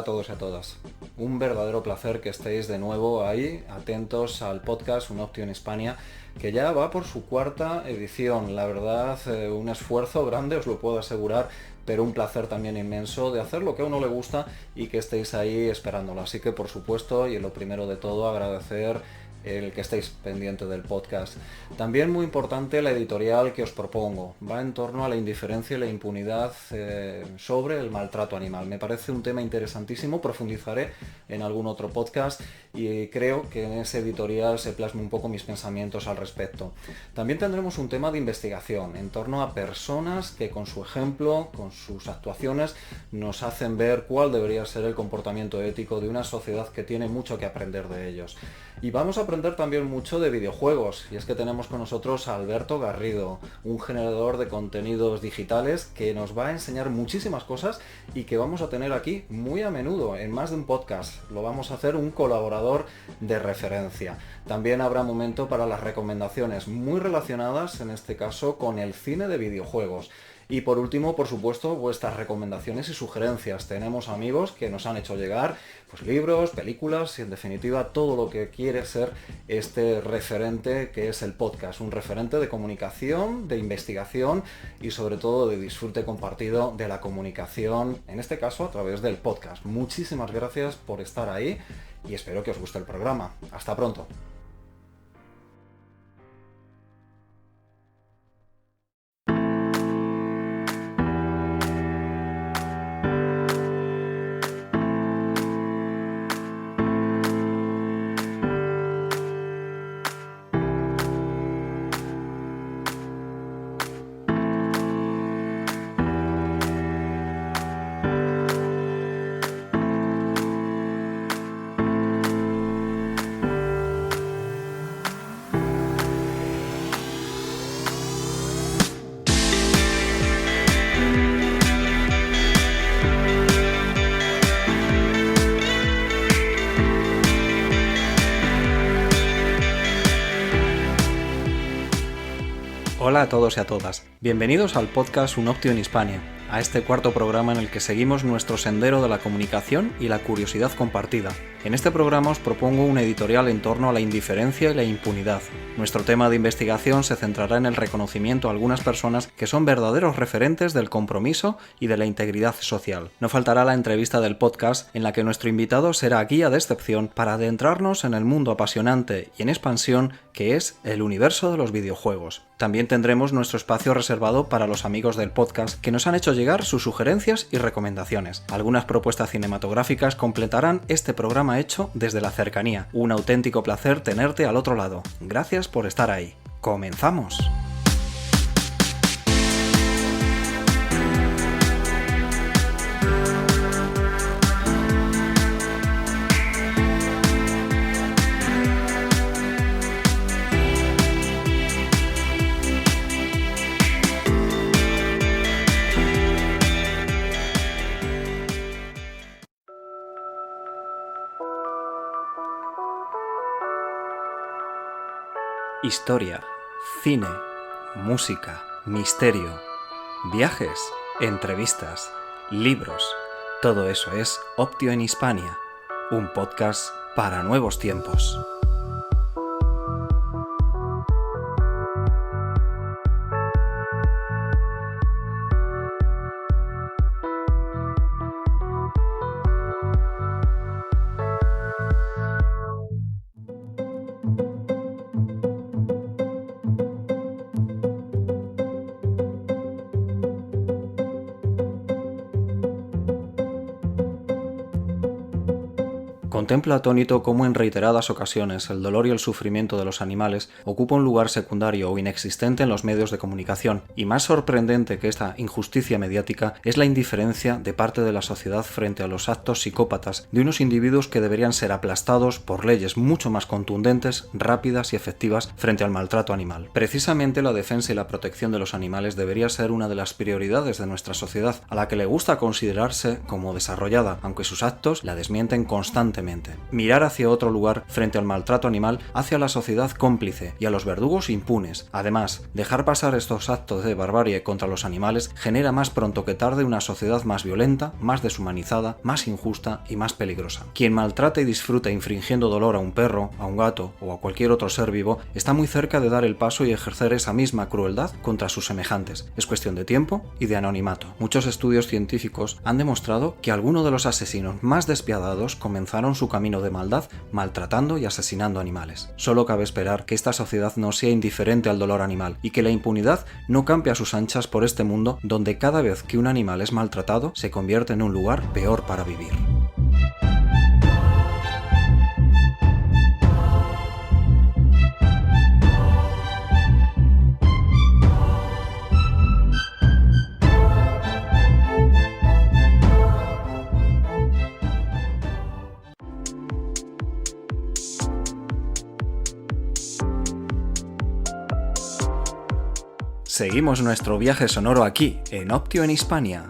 todos y a todas. Un verdadero placer que estéis de nuevo ahí, atentos al podcast Un Optio en Hispania, que ya va por su cuarta edición. La verdad, un esfuerzo grande, os lo puedo asegurar, pero un placer también inmenso de hacer lo que a uno le gusta y que estéis ahí esperándolo. Así que, por supuesto, y lo primero de todo, agradecer el que estéis pendiente del podcast. También muy importante la editorial que os propongo. Va en torno a la indiferencia y la impunidad sobre el maltrato animal. Me parece un tema interesantísimo, profundizaré en algún otro podcast y creo que en ese editorial se plasman un poco mis pensamientos al respecto. También tendremos un tema de investigación en torno a personas que con su ejemplo, con sus actuaciones, nos hacen ver cuál debería ser el comportamiento ético de una sociedad que tiene mucho que aprender de ellos. Y vamos a aprender también mucho de videojuegos, y es que tenemos con nosotros a Alberto Garrido, un generador de contenidos digitales que nos va a enseñar muchísimas cosas y que vamos a tener aquí muy a menudo, en más de un podcast. Lo vamos a hacer un colaborador de referencia. También habrá momento para las recomendaciones muy relacionadas, en este caso, con el cine de videojuegos. Y por último, por supuesto, vuestras recomendaciones y sugerencias. Tenemos amigos que nos han hecho llegar pues, libros, películas y en definitiva todo lo que quiere ser este referente que es el podcast. Un referente de comunicación, de investigación y sobre todo de disfrute compartido de la comunicación, en este caso a través del podcast. Muchísimas gracias por estar ahí y espero que os guste el programa. Hasta pronto. Hola a todos y a todas. Bienvenidos al podcast Un Optio en Hispania, a este cuarto programa en el que seguimos nuestro sendero de la comunicación y la curiosidad compartida. En este programa os propongo un editorial en torno a la indiferencia y la impunidad. Nuestro tema de investigación se centrará en el reconocimiento a algunas personas que son verdaderos referentes del compromiso y de la integridad social. No faltará la entrevista del podcast en la que nuestro invitado será guía de excepción para adentrarnos en el mundo apasionante y en expansión que es el universo de los videojuegos. También tendremos nuestro espacio reservado para los amigos del podcast que nos han hecho llegar sus sugerencias y recomendaciones. Algunas propuestas cinematográficas completarán este programa hecho desde la cercanía. Un auténtico placer tenerte al otro lado. Gracias por estar ahí. ¡Comenzamos! Historia, cine, música, misterio, viajes, entrevistas, libros. Todo eso es Optio en Hispania, un podcast para nuevos tiempos. Contempla atónito cómo en reiteradas ocasiones el dolor y el sufrimiento de los animales ocupa un lugar secundario o inexistente en los medios de comunicación, y más sorprendente que esta injusticia mediática es la indiferencia de parte de la sociedad frente a los actos psicópatas de unos individuos que deberían ser aplastados por leyes mucho más contundentes, rápidas y efectivas frente al maltrato animal. Precisamente la defensa y la protección de los animales debería ser una de las prioridades de nuestra sociedad, a la que le gusta considerarse como desarrollada, aunque sus actos la desmienten constantemente. constantemente. Mirar hacia otro lugar frente al maltrato animal hace a la sociedad cómplice y a los verdugos impunes. Además, dejar pasar estos actos de barbarie contra los animales genera más pronto que tarde una sociedad más violenta, más deshumanizada, más injusta y más peligrosa. Quien maltrata y disfruta infringiendo dolor a un perro, a un gato o a cualquier otro ser vivo está muy cerca de dar el paso y ejercer esa misma crueldad contra sus semejantes. Es cuestión de tiempo y de anonimato. Muchos estudios científicos han demostrado que algunos de los asesinos más despiadados comenzaron su camino de maldad maltratando y asesinando animales. Solo cabe esperar que esta sociedad no sea indiferente al dolor animal y que la impunidad no campe a sus anchas por este mundo donde cada vez que un animal es maltratado se convierte en un lugar peor para vivir. Seguimos nuestro viaje sonoro aquí, en Optio en Hispania.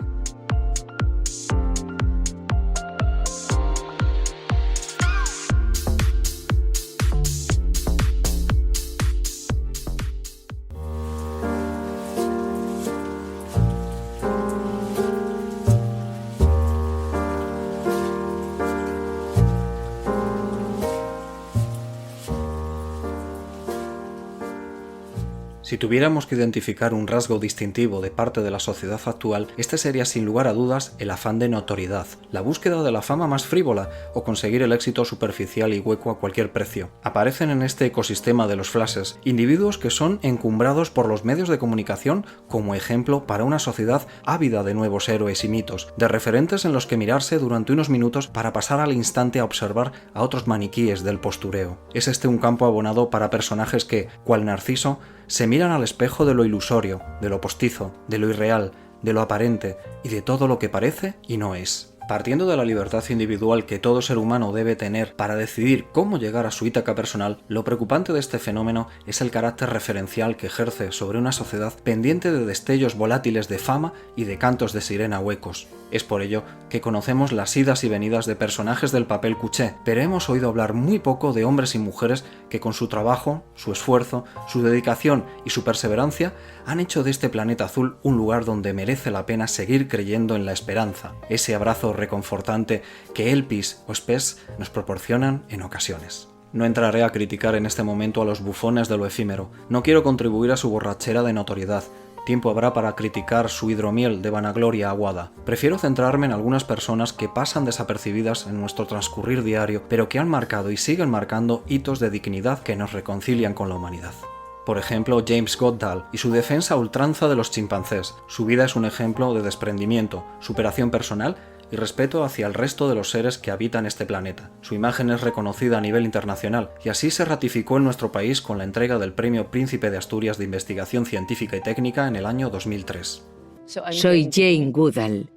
Si tuviéramos que identificar un rasgo distintivo de parte de la sociedad actual, este sería sin lugar a dudas el afán de notoriedad, la búsqueda de la fama más frívola o conseguir el éxito superficial y hueco a cualquier precio. Aparecen en este ecosistema de los flashes individuos que son encumbrados por los medios de comunicación como ejemplo para una sociedad ávida de nuevos héroes y mitos, de referentes en los que mirarse durante unos minutos para pasar al instante a observar a otros maniquíes del postureo. Es este un campo abonado para personajes que, cual Narciso, se miran al espejo de lo ilusorio, de lo postizo, de lo irreal, de lo aparente y de todo lo que parece y no es. Partiendo de la libertad individual que todo ser humano debe tener para decidir cómo llegar a su Ítaca personal, lo preocupante de este fenómeno es el carácter referencial que ejerce sobre una sociedad pendiente de destellos volátiles de fama y de cantos de sirena huecos. Es por ello que conocemos las idas y venidas de personajes del papel cuché, pero hemos oído hablar muy poco de hombres y mujeres que con su trabajo, su esfuerzo, su dedicación y su perseverancia han hecho de este planeta azul un lugar donde merece la pena seguir creyendo en la esperanza, ese abrazo reconfortante que Elpis o Spes nos proporcionan en ocasiones. No entraré a criticar en este momento a los bufones de lo efímero, no quiero contribuir a su borrachera de notoriedad. Tiempo habrá para criticar su hidromiel de vanagloria aguada. Prefiero centrarme en algunas personas que pasan desapercibidas en nuestro transcurrir diario, pero que han marcado y siguen marcando hitos de dignidad que nos reconcilian con la humanidad. Por ejemplo, James Goodall y su defensa a ultranza de los chimpancés. Su vida es un ejemplo de desprendimiento, superación personal y respeto hacia el resto de los seres que habitan este planeta. Su imagen es reconocida a nivel internacional y así se ratificó en nuestro país con la entrega del Premio Príncipe de Asturias de Investigación Científica y Técnica en el año 2003. Soy Jane Goodall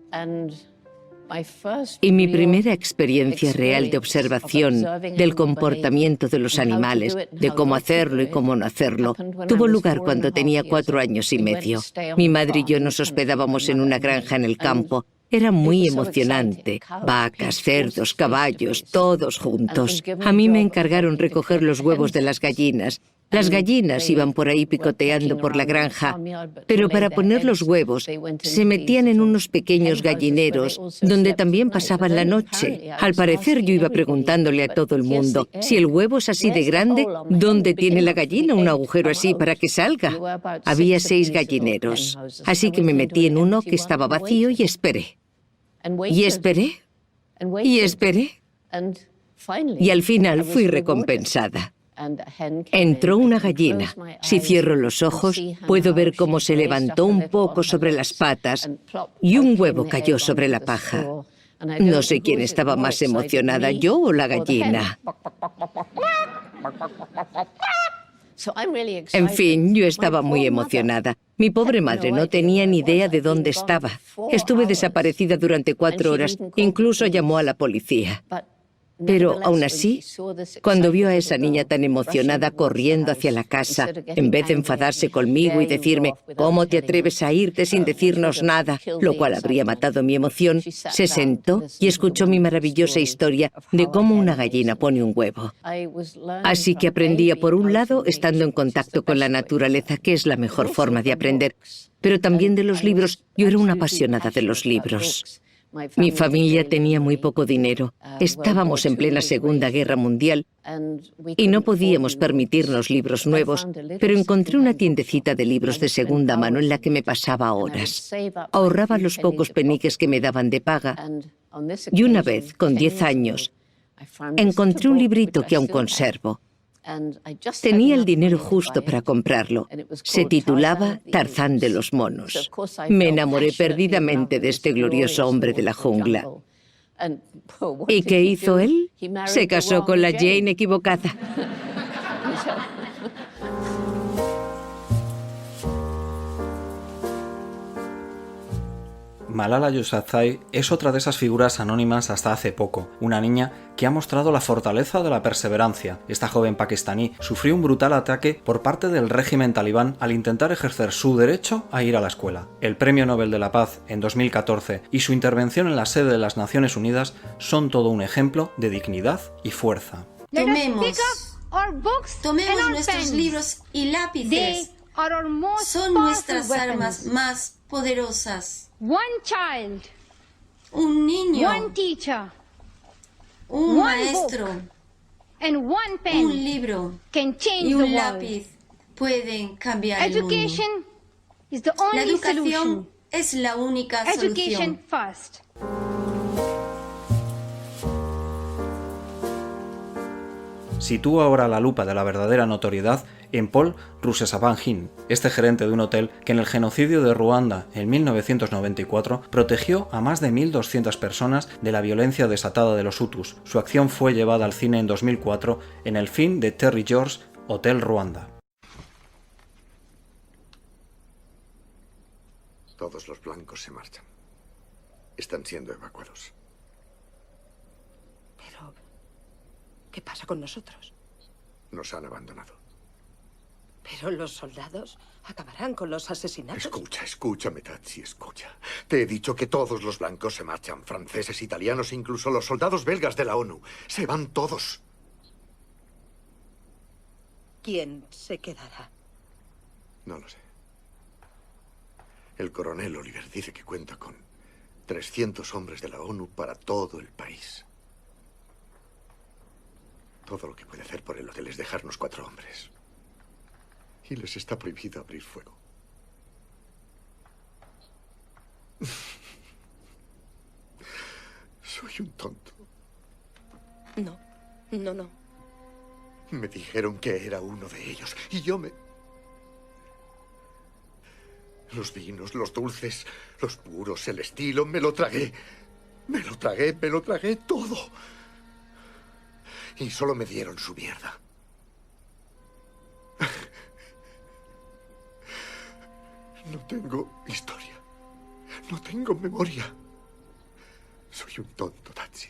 y mi primera experiencia real de observación del comportamiento de los animales, de cómo hacerlo y cómo no hacerlo, tuvo lugar cuando tenía 4 años y medio. Mi madre y yo nos hospedábamos en una granja en el campo. Era muy emocionante. Vacas, cerdos, caballos, todos juntos. A mí me encargaron recoger los huevos de las gallinas. Las gallinas iban por ahí picoteando por la granja, pero para poner los huevos se metían en unos pequeños gallineros donde también pasaban la noche. Al parecer yo iba preguntándole a todo el mundo, si el huevo es así de grande, ¿dónde tiene la gallina un agujero así para que salga? Había 6 gallineros, así que me metí en uno que estaba vacío y esperé. Y esperé, y esperé, y al final fui recompensada. Entró una gallina. Si cierro los ojos, puedo ver cómo se levantó un poco sobre las patas y un huevo cayó sobre la paja. No sé quién estaba más emocionada, yo o la gallina. En fin, yo estaba muy emocionada. Mi pobre madre no tenía ni idea de dónde estaba. Estuve desaparecida durante 4 horas, incluso llamó a la policía. Pero aún así, cuando vio a esa niña tan emocionada corriendo hacia la casa, en vez de enfadarse conmigo y decirme, ¿cómo te atreves a irte sin decirnos nada?, lo cual habría matado mi emoción, se sentó y escuchó mi maravillosa historia de cómo una gallina pone un huevo. Así que aprendía, por un lado, estando en contacto con la naturaleza, que es la mejor forma de aprender, pero también de los libros. Yo era una apasionada de los libros. Mi familia tenía muy poco dinero. Estábamos en plena Segunda Guerra Mundial y no podíamos permitirnos libros nuevos, pero encontré una tiendecita de libros de segunda mano en la que me pasaba horas. Ahorraba los pocos peniques que me daban de paga y una vez, con 10 años, encontré un librito que aún conservo. Tenía el dinero justo para comprarlo. Se titulaba Tarzán de los monos. Me enamoré perdidamente de este glorioso hombre de la jungla. ¿Y qué hizo él? Se casó con la Jane equivocada. Malala Yousafzai es otra de esas figuras anónimas hasta hace poco, una niña que ha mostrado la fortaleza de la perseverancia. Esta joven pakistaní sufrió un brutal ataque por parte del régimen talibán al intentar ejercer su derecho a ir a la escuela. El Premio Nobel de la Paz en 2014 y su intervención en la sede de las Naciones Unidas son todo un ejemplo de dignidad y fuerza. Tomemos nuestros libros y lápices. Son nuestras armas más poderosas. Un niño, un maestro, un libro y un lápiz pueden cambiar el mundo. La educación es la única solución. Sitúa ahora la lupa de la verdadera notoriedad en Paul Rusesabagin, este gerente de un hotel que en el genocidio de Ruanda en 1994 protegió a más de 1.200 personas de la violencia desatada de los Hutus. Su acción fue llevada al cine en 2004 en el film de Terry George, Hotel Ruanda. Todos los blancos se marchan. Están siendo evacuados. Pero, ¿qué pasa con nosotros? Nos han abandonado. Pero los soldados acabarán con los asesinatos. Escúchame, Tatsi, escucha. Te he dicho que todos los blancos se marchan. Franceses, italianos, incluso los soldados belgas de la ONU. Se van todos. ¿Quién se quedará? No lo sé. El coronel Oliver dice que cuenta con 300 hombres de la ONU para todo el país. Todo lo que puede hacer por el hotel es dejarnos 4 hombres. Y les está prohibido abrir fuego. Soy un tonto. No. Me dijeron que era uno de ellos. Y yo me... Los vinos, los dulces, los puros, el estilo, me lo tragué. Me lo tragué todo. Y solo me dieron su mierda. No tengo historia. No tengo memoria. Soy un tonto, Tatsi.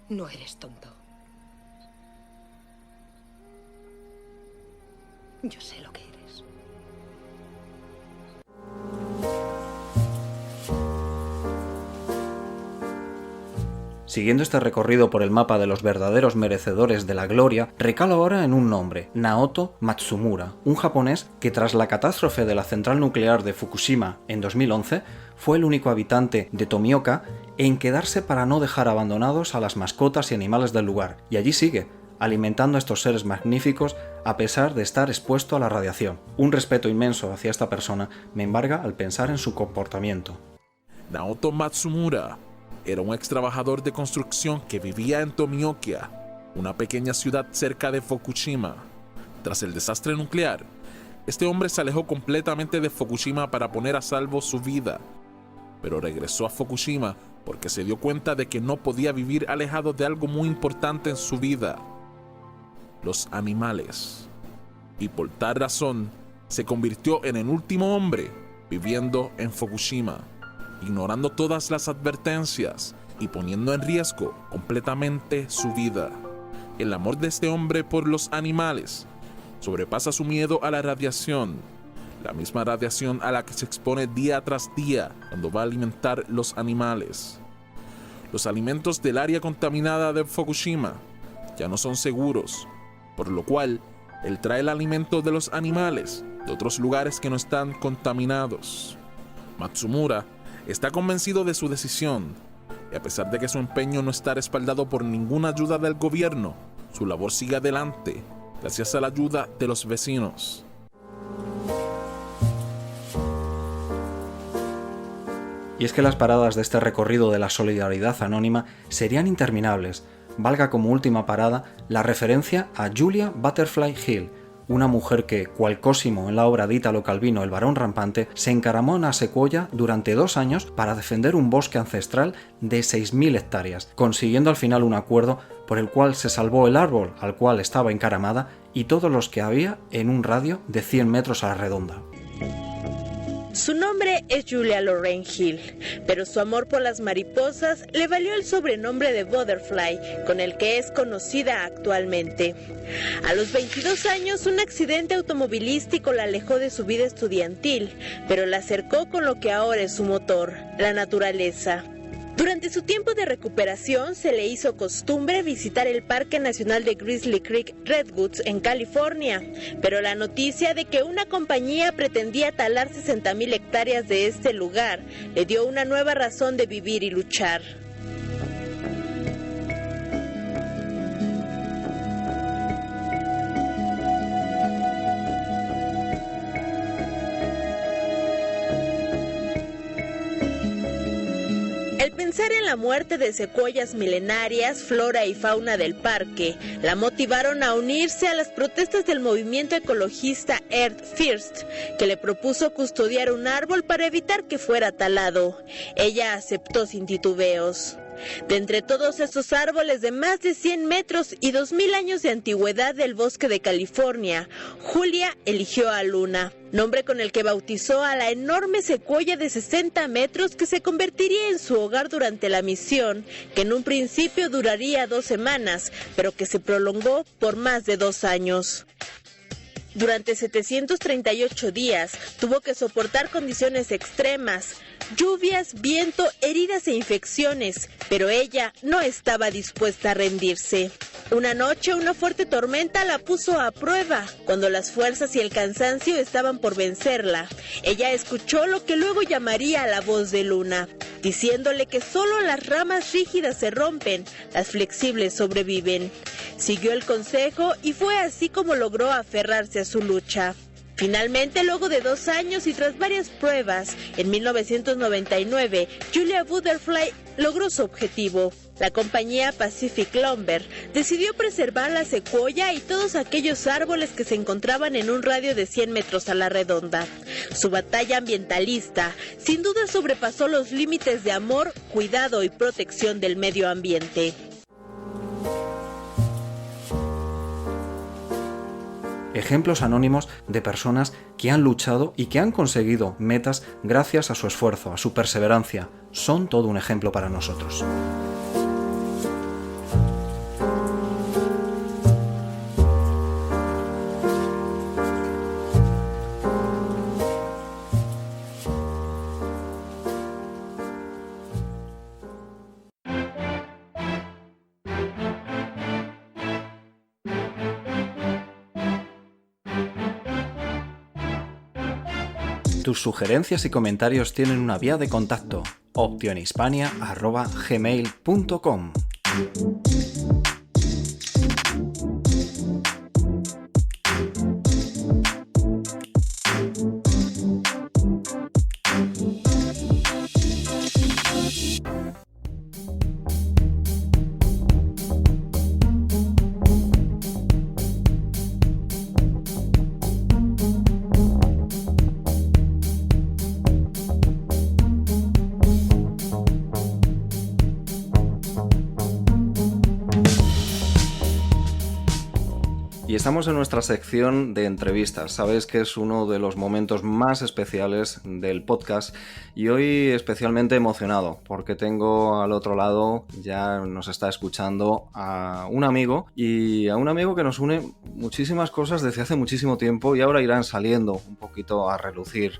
No eres tonto. Yo sé lo que eres. Siguiendo este recorrido por el mapa de los verdaderos merecedores de la gloria, recalo ahora en un nombre, Naoto Matsumura, un japonés que tras la catástrofe de la central nuclear de Fukushima en 2011 fue el único habitante de Tomioka en quedarse para no dejar abandonados a las mascotas y animales del lugar, y allí sigue, alimentando a estos seres magníficos a pesar de estar expuesto a la radiación. Un respeto inmenso hacia esta persona me embarga al pensar en su comportamiento. Naoto Matsumura era un ex trabajador de construcción que vivía en Tomioka, una pequeña ciudad cerca de Fukushima. Tras el desastre nuclear, este hombre se alejó completamente de Fukushima para poner a salvo su vida, pero regresó a Fukushima porque se dio cuenta de que no podía vivir alejado de algo muy importante en su vida: los animales. Y por tal razón, se convirtió en el último hombre viviendo en Fukushima, ignorando todas las advertencias y poniendo en riesgo completamente su vida. El amor de este hombre por los animales sobrepasa su miedo a la radiación, la misma radiación a la que se expone día tras día cuando va a alimentar los animales. Los alimentos del área contaminada de Fukushima ya no son seguros, por lo cual él trae el alimento de los animales de otros lugares que no están contaminados. Matsumura está convencido de su decisión, y a pesar de que su empeño no está respaldado por ninguna ayuda del gobierno, su labor sigue adelante gracias a la ayuda de los vecinos. Y es que las paradas de este recorrido de la solidaridad anónima serían interminables. Valga como última parada la referencia a Julia Butterfly Hill, una mujer que, cual Cosimo en la obra de Italo Calvino El varón rampante, se encaramó en una secuoya durante 2 años para defender un bosque ancestral de 6.000 hectáreas, consiguiendo al final un acuerdo por el cual se salvó el árbol al cual estaba encaramada y todos los que había en un radio de 100 metros a la redonda. Su nombre es Julia Lorraine Hill, pero su amor por las mariposas le valió el sobrenombre de Butterfly, con el que es conocida actualmente. A los 22 años, un accidente automovilístico la alejó de su vida estudiantil, pero la acercó con lo que ahora es su motor, la naturaleza. Durante su tiempo de recuperación se le hizo costumbre visitar el Parque Nacional de Grizzly Creek Redwoods en California, pero la noticia de que una compañía pretendía talar 60.000 hectáreas de este lugar le dio una nueva razón de vivir y luchar. Pensar en la muerte de secuoyas milenarias, flora y fauna del parque, la motivaron a unirse a las protestas del movimiento ecologista Earth First, que le propuso custodiar un árbol para evitar que fuera talado. Ella aceptó sin titubeos. De entre todos esos árboles de más de 100 metros y 2.000 años de antigüedad del bosque de California, Julia eligió a Luna, nombre con el que bautizó a la enorme secuoya de 60 metros que se convertiría en su hogar durante la misión, que en un principio duraría 2 semanas, pero que se prolongó por más de 2 años. Durante 738 días tuvo que soportar condiciones extremas, lluvias, viento, heridas e infecciones, pero ella no estaba dispuesta a rendirse. Una noche, una fuerte tormenta la puso a prueba. Cuando las fuerzas y el cansancio estaban por vencerla, ella escuchó lo que luego llamaría la voz de Luna, diciéndole que solo las ramas rígidas se rompen, las flexibles sobreviven. Siguió el consejo y fue así como logró aferrarse a su lucha. Finalmente, luego de 2 años y tras varias pruebas, en 1999, Julia Butterfly logró su objetivo. La compañía Pacific Lumber decidió preservar la secuoya y todos aquellos árboles que se encontraban en un radio de 100 metros a la redonda. Su batalla ambientalista sin duda sobrepasó los límites de amor, cuidado y protección del medio ambiente. Ejemplos anónimos de personas que han luchado y que han conseguido metas gracias a su esfuerzo, a su perseverancia. Son todo un ejemplo para nosotros. Tus sugerencias y comentarios tienen una vía de contacto: optionhispania@gmail.com. Y estamos en nuestra sección de entrevistas. Sabéis que es uno de los momentos más especiales del podcast y hoy especialmente emocionado porque tengo al otro lado, ya nos está escuchando, a un amigo que nos une muchísimas cosas desde hace muchísimo tiempo y ahora irán saliendo un poquito a relucir.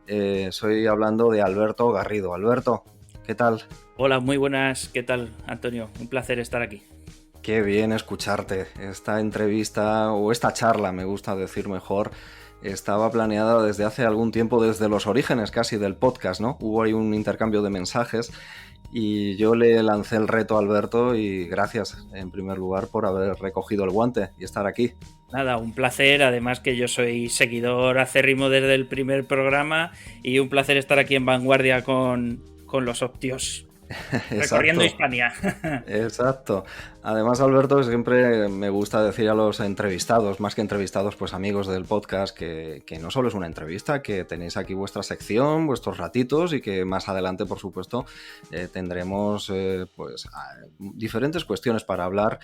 Estoy hablando de Alberto Garrido. Alberto, ¿qué tal? Hola, muy buenas. ¿Qué tal, Antonio? Un placer estar aquí. Qué bien escucharte. Esta entrevista, o esta charla, me gusta decir mejor, estaba planeada desde hace algún tiempo, desde los orígenes casi del podcast, ¿no? Hubo ahí un intercambio de mensajes y yo le lancé el reto a Alberto y gracias, en primer lugar, por haber recogido el guante y estar aquí. Nada, un placer, además que yo soy seguidor acérrimo desde el primer programa y un placer estar aquí en vanguardia con los Optios. Recorriendo Hispania. Exacto. Además, Alberto, siempre me gusta decir a los entrevistados, más que entrevistados, pues amigos del podcast, que no solo es una entrevista, que tenéis aquí vuestra sección, vuestros ratitos y que más adelante, por supuesto, tendremos diferentes cuestiones para hablar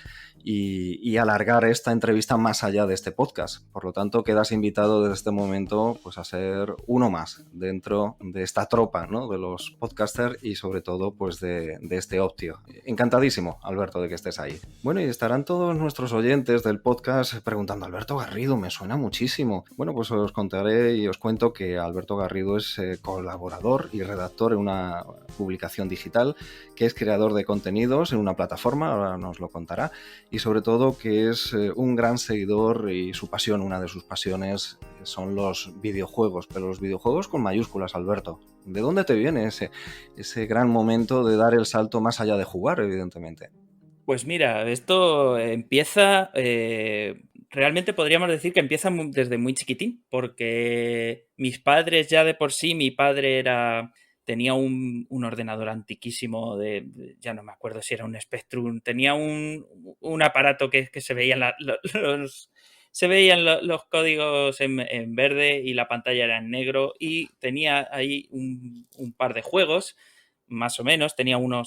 y alargar esta entrevista más allá de este podcast. Por lo tanto, quedas invitado desde este momento pues a ser uno más dentro de esta tropa, ¿no? De los podcasters y sobre todo pues de este Optio. Encantadísimo, Alberto, de que estés ahí. Bueno, y estarán todos nuestros oyentes del podcast preguntando, Alberto Garrido, me suena muchísimo. Bueno, pues os contaré y os cuento que Alberto Garrido es colaborador y redactor en una publicación digital, que es creador de contenidos en una plataforma, ahora nos lo contará, y sobre todo que es un gran seguidor y su pasión, una de sus pasiones son los videojuegos, pero los videojuegos con mayúsculas, Alberto. ¿De dónde te viene ese gran momento de dar el salto más allá de jugar, evidentemente? Pues mira, esto empieza, realmente podríamos decir que empieza desde muy chiquitín, porque mis padres ya de por sí, mi padre tenía un ordenador antiquísimo, ya no me acuerdo si era un Spectrum, tenía un aparato que se veían los códigos en verde y la pantalla era en negro y tenía ahí un par de juegos, más o menos. Tenía una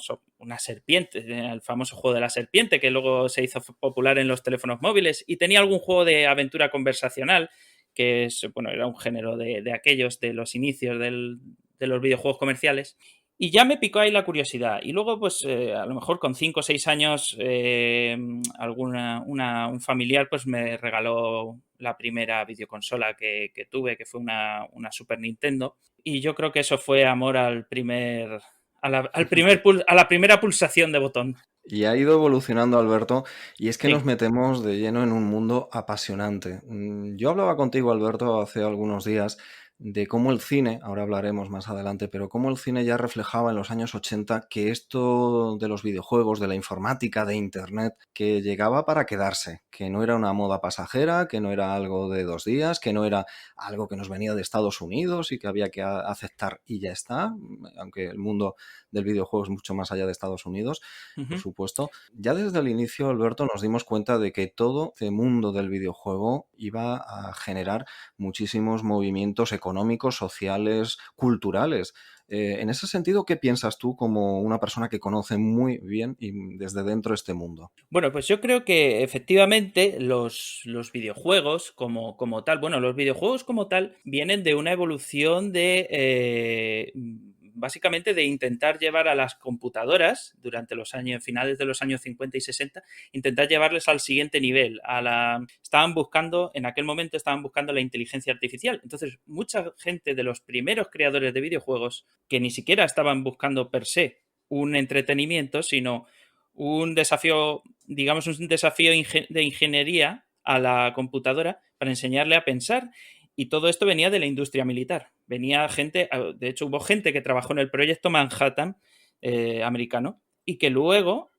serpiente, el famoso juego de la serpiente que luego se hizo popular en los teléfonos móviles, y tenía algún juego de aventura conversacional que era un género de aquellos, de los inicios de los videojuegos comerciales. Y ya me picó ahí la curiosidad. Y luego, pues, a lo mejor con 5 o 6 años, un familiar pues me regaló la primera videoconsola que tuve, que fue una Super Nintendo. Y yo creo que eso fue amor a la primera pulsación de botón. Y ha ido evolucionando, Alberto, y es que sí, nos metemos de lleno en un mundo apasionante. Yo hablaba contigo, Alberto, hace algunos días de cómo el cine, ahora hablaremos más adelante, pero cómo el cine ya reflejaba en los años 80 que esto de los videojuegos, de la informática, de Internet, que llegaba para quedarse, que no era una moda pasajera, que no era algo de 2 días, que no era algo que nos venía de Estados Unidos y que había que aceptar y ya está, aunque el mundo del videojuego es mucho más allá de Estados Unidos, por supuesto. Ya desde el inicio, Alberto, nos dimos cuenta de que todo este mundo del videojuego iba a generar muchísimos movimientos económicos, sociales, culturales. En ese sentido, ¿qué piensas tú como una persona que conoce muy bien y desde dentro este mundo? Bueno, pues yo creo que efectivamente los videojuegos como tal, los videojuegos como tal vienen de una evolución básicamente de intentar llevar a las computadoras durante los años finales de los años 50 y 60, intentar llevarles al siguiente nivel. En aquel momento estaban buscando la inteligencia artificial. Entonces, mucha gente de los primeros creadores de videojuegos que ni siquiera estaban buscando per se un entretenimiento, sino un desafío, digamos, un desafío de ingeniería a la computadora para enseñarle a pensar. Y todo esto venía de la industria militar. Venía gente, de hecho hubo gente que trabajó en el proyecto Manhattan americano y que luego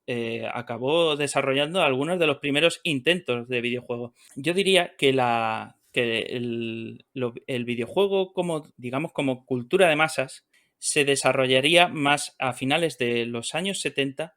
acabó desarrollando algunos de los primeros intentos de videojuego. Yo diría que el videojuego como cultura de masas se desarrollaría más a finales de los años 70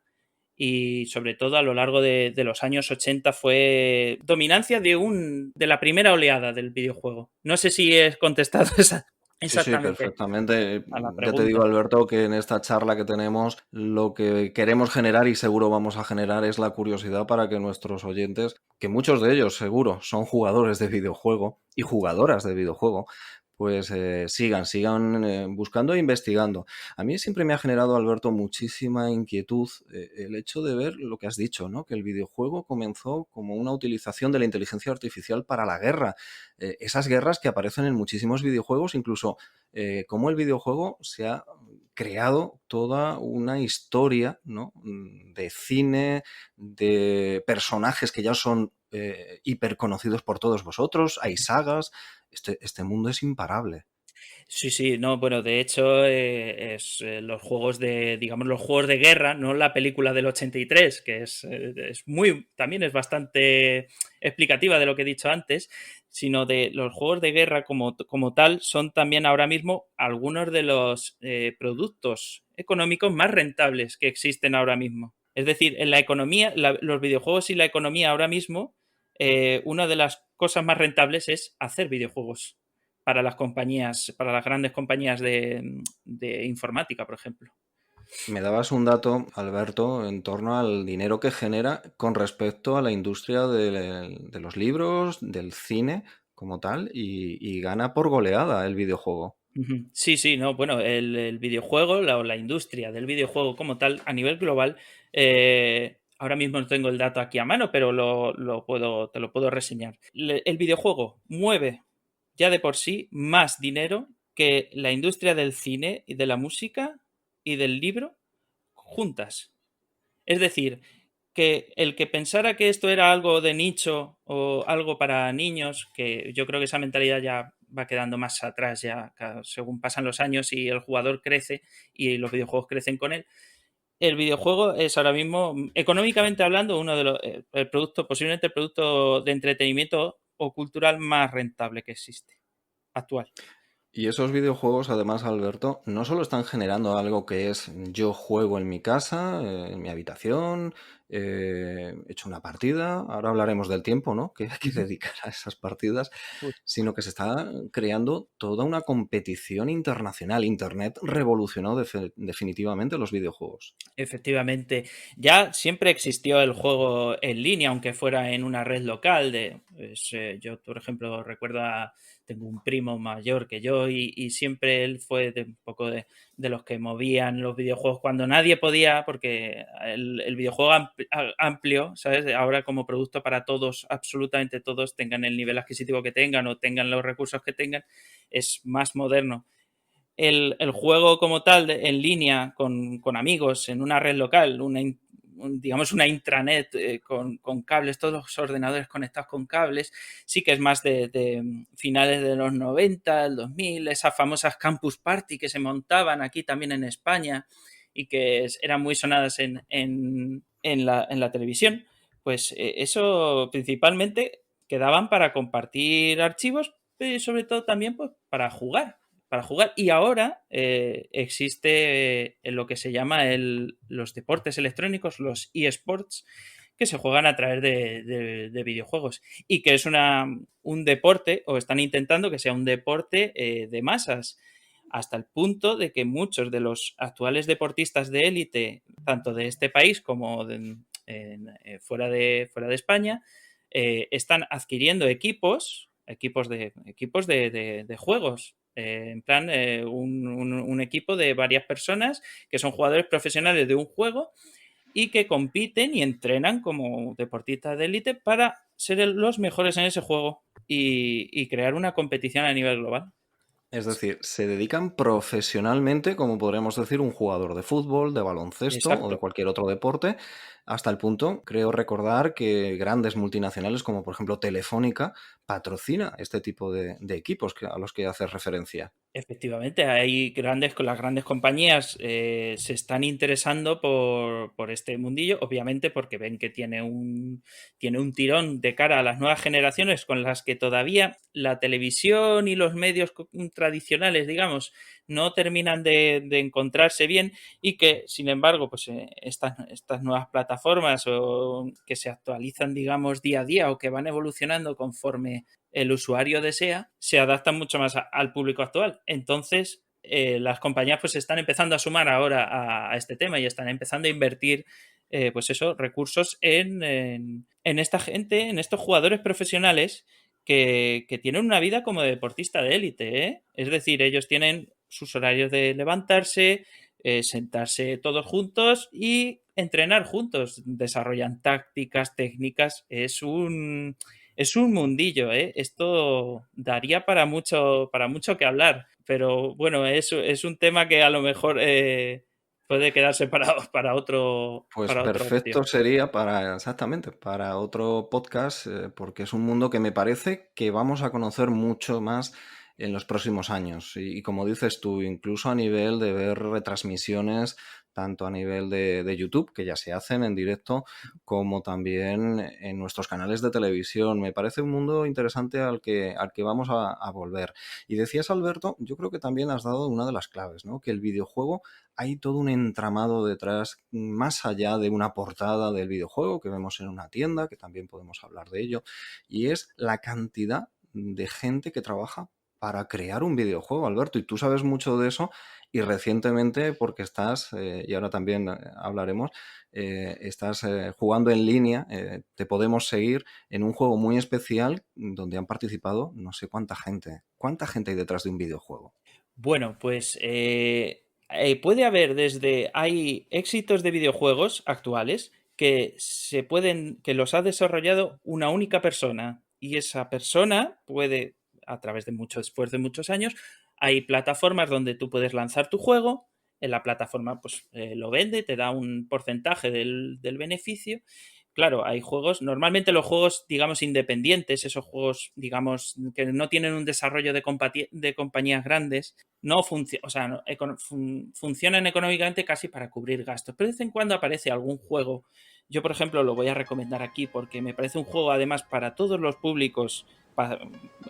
y sobre todo a lo largo de los años 80 fue dominancia de la primera oleada del videojuego. No sé si he contestado esa. Exactamente. Sí, perfectamente. Ya te digo, Alberto, que en esta charla que tenemos lo que queremos generar y seguro vamos a generar es la curiosidad para que nuestros oyentes que muchos de ellos seguro son jugadores de videojuego y jugadoras de videojuego, pues sigan buscando e investigando. A mí siempre me ha generado, Alberto, muchísima inquietud el hecho de ver lo que has dicho, ¿no? Que el videojuego comenzó como una utilización de la inteligencia artificial para la guerra. Esas guerras que aparecen en muchísimos videojuegos, incluso cómo el videojuego se ha creado toda una historia, ¿no? De cine, de personajes que ya son hiper conocidos por todos vosotros, hay sagas. Este mundo es imparable. Sí, sí, no, bueno, de hecho, los juegos digamos, los juegos de guerra, no la película del 83, que también es bastante explicativa de lo que he dicho antes, sino de los juegos de guerra como tal, son también ahora mismo algunos de los productos económicos más rentables que existen ahora mismo. Es decir, en la economía, los videojuegos y la economía ahora mismo, una de las cosas más rentables es hacer videojuegos para las compañías, para las grandes compañías de informática, por ejemplo. Me dabas un dato, Alberto, en torno al dinero que genera con respecto a la industria de los libros, del cine como tal, y gana por goleada el videojuego. Sí, sí, no, bueno, el videojuego, la industria del videojuego como tal, a nivel global, ahora mismo no tengo el dato aquí a mano, pero te lo puedo reseñar. El videojuego mueve ya de por sí más dinero que la industria del cine y de la música y del libro juntas. Es decir, que el que pensara que esto era algo de nicho o algo para niños, que yo creo que esa mentalidad ya va quedando más atrás ya según pasan los años y el jugador crece y los videojuegos crecen con él. El videojuego es ahora mismo, económicamente hablando, uno de el producto, posiblemente el producto de entretenimiento o cultural más rentable que existe actual. Y esos videojuegos, además, Alberto, no solo están generando algo que es yo juego en mi casa, en mi habitación, he hecho una partida, ahora hablaremos del tiempo, ¿no? Que hay que dedicar a esas partidas, sino que se está creando toda una competición internacional. Internet revolucionó definitivamente los videojuegos. Efectivamente, ya siempre existió el juego en línea, aunque fuera en una red local. Yo, por ejemplo, tengo un primo mayor que yo y siempre él fue un poco de los que movían los videojuegos cuando nadie podía, porque el videojuego amplio, ¿sabes? Ahora como producto para todos, absolutamente todos, tengan el nivel adquisitivo que tengan o tengan los recursos que tengan, es más moderno. El juego como tal en línea con amigos en una red local, digamos una intranet con cables, todos los ordenadores conectados con cables, sí que es más de finales de los 90, el 2000, esas famosas campus party que se montaban aquí también en España y que eran muy sonadas en la televisión, pues eso principalmente quedaban para compartir archivos, pero sobre todo también pues, para jugar. Y ahora existe lo que se llama los deportes electrónicos, los eSports, que se juegan a través de videojuegos y que es un deporte, o están intentando que sea un deporte de masas, hasta el punto de que muchos de los actuales deportistas de élite, tanto de este país como fuera de España, están adquiriendo equipos de juegos. En plan, un equipo de varias personas que son jugadores profesionales de un juego y que compiten y entrenan como deportistas de élite para ser los mejores en ese juego y crear una competición a nivel global. Es decir, se dedican profesionalmente, como podríamos decir, un jugador de fútbol, de baloncesto o de Exacto. cualquier otro deporte, hasta el punto, creo recordar, que grandes multinacionales como por ejemplo Telefónica patrocina este tipo de equipos a los que haces referencia. Efectivamente, las grandes compañías se están interesando por este mundillo, obviamente porque ven que tiene un tirón de cara a las nuevas generaciones con las que todavía la televisión y los medios tradicionales, digamos, no terminan de encontrarse bien y que, sin embargo, pues estas nuevas plataformas o que se actualizan, digamos, día a día o que van evolucionando conforme el usuario desea, se adaptan mucho más al público actual. Entonces, las compañías pues están empezando a sumar ahora a este tema y están empezando a invertir pues eso, recursos en en esta gente, en estos jugadores profesionales que tienen una vida como deportista de élite, ¿eh? Es decir, ellos tienen sus horarios de levantarse, sentarse todos juntos y entrenar juntos. Desarrollan tácticas, técnicas. Es un mundillo, ¿eh? Esto daría para mucho que hablar. Pero bueno, es un tema que a lo mejor puede quedarse para otro. Pues Para otra opción. perfecto sería exactamente, para otro podcast, porque es un mundo que me parece que vamos a conocer mucho más en los próximos años. Y como dices tú, incluso a nivel de ver retransmisiones, tanto a nivel de YouTube, que ya se hacen en directo, como también en nuestros canales de televisión. Me parece un mundo interesante al que vamos a volver. Y decías, Alberto, yo creo que también has dado una de las claves, ¿no? Que el videojuego, hay todo un entramado detrás, más allá de una portada del videojuego que vemos en una tienda, que también podemos hablar de ello, y es la cantidad de gente que trabaja para crear un videojuego, Alberto, y tú sabes mucho de eso, y recientemente, porque estás, y ahora también hablaremos, estás jugando en línea, te podemos seguir en un juego muy especial donde han participado no sé cuánta gente. ¿Cuánta gente hay detrás de un videojuego? Bueno, pues puede haber hay éxitos de videojuegos actuales que que los ha desarrollado una única persona y esa persona puede, a través de después de muchos años, hay plataformas donde tú puedes lanzar tu juego, en la plataforma pues lo vende, te da un porcentaje del beneficio. Claro, hay juegos, normalmente los juegos, digamos, independientes, esos juegos, digamos, que no tienen un desarrollo de compañías grandes, no funcionan económicamente casi para cubrir gastos. Pero de vez en cuando aparece algún juego. Yo, por ejemplo, lo voy a recomendar aquí porque me parece un juego, además, para todos los públicos.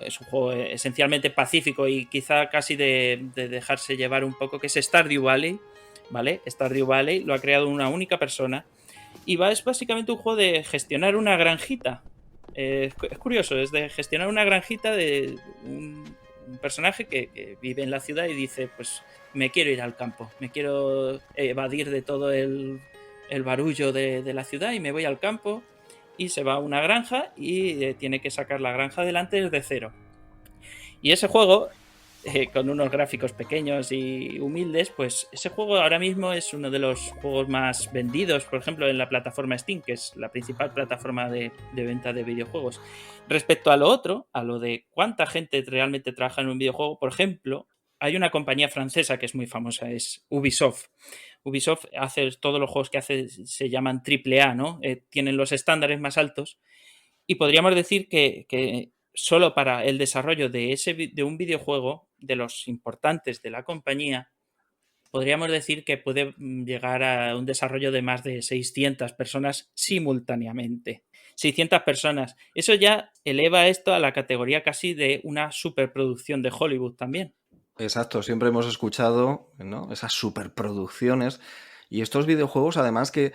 Es un juego esencialmente pacífico y quizá casi de dejarse llevar un poco, que es Stardew Valley, ¿vale? Stardew Valley lo ha creado una única persona y es básicamente un juego de gestionar una granjita. Es curioso, es de gestionar una granjita de un personaje que vive en la ciudad y dice, pues me quiero ir al campo, me quiero evadir de todo el barullo de la ciudad y me voy al campo, y se va a una granja y tiene que sacar la granja adelante desde cero. Y ese juego, con unos gráficos pequeños y humildes, pues ese juego ahora mismo es uno de los juegos más vendidos, por ejemplo, en la plataforma Steam, que es la principal plataforma de venta de videojuegos. Respecto a lo otro, a lo de cuánta gente realmente trabaja en un videojuego, por ejemplo, hay una compañía francesa que es muy famosa, es Ubisoft. Ubisoft hace todos los juegos que hace, se llaman AAA, ¿no? Tienen los estándares más altos y podríamos decir que solo para el desarrollo de un videojuego, de los importantes de la compañía, podríamos decir que puede llegar a un desarrollo de más de 600 personas simultáneamente. 600 personas. Eso ya eleva esto a la categoría casi de una superproducción de Hollywood también. Exacto, siempre hemos escuchado, ¿no?, esas superproducciones. Y estos videojuegos, además que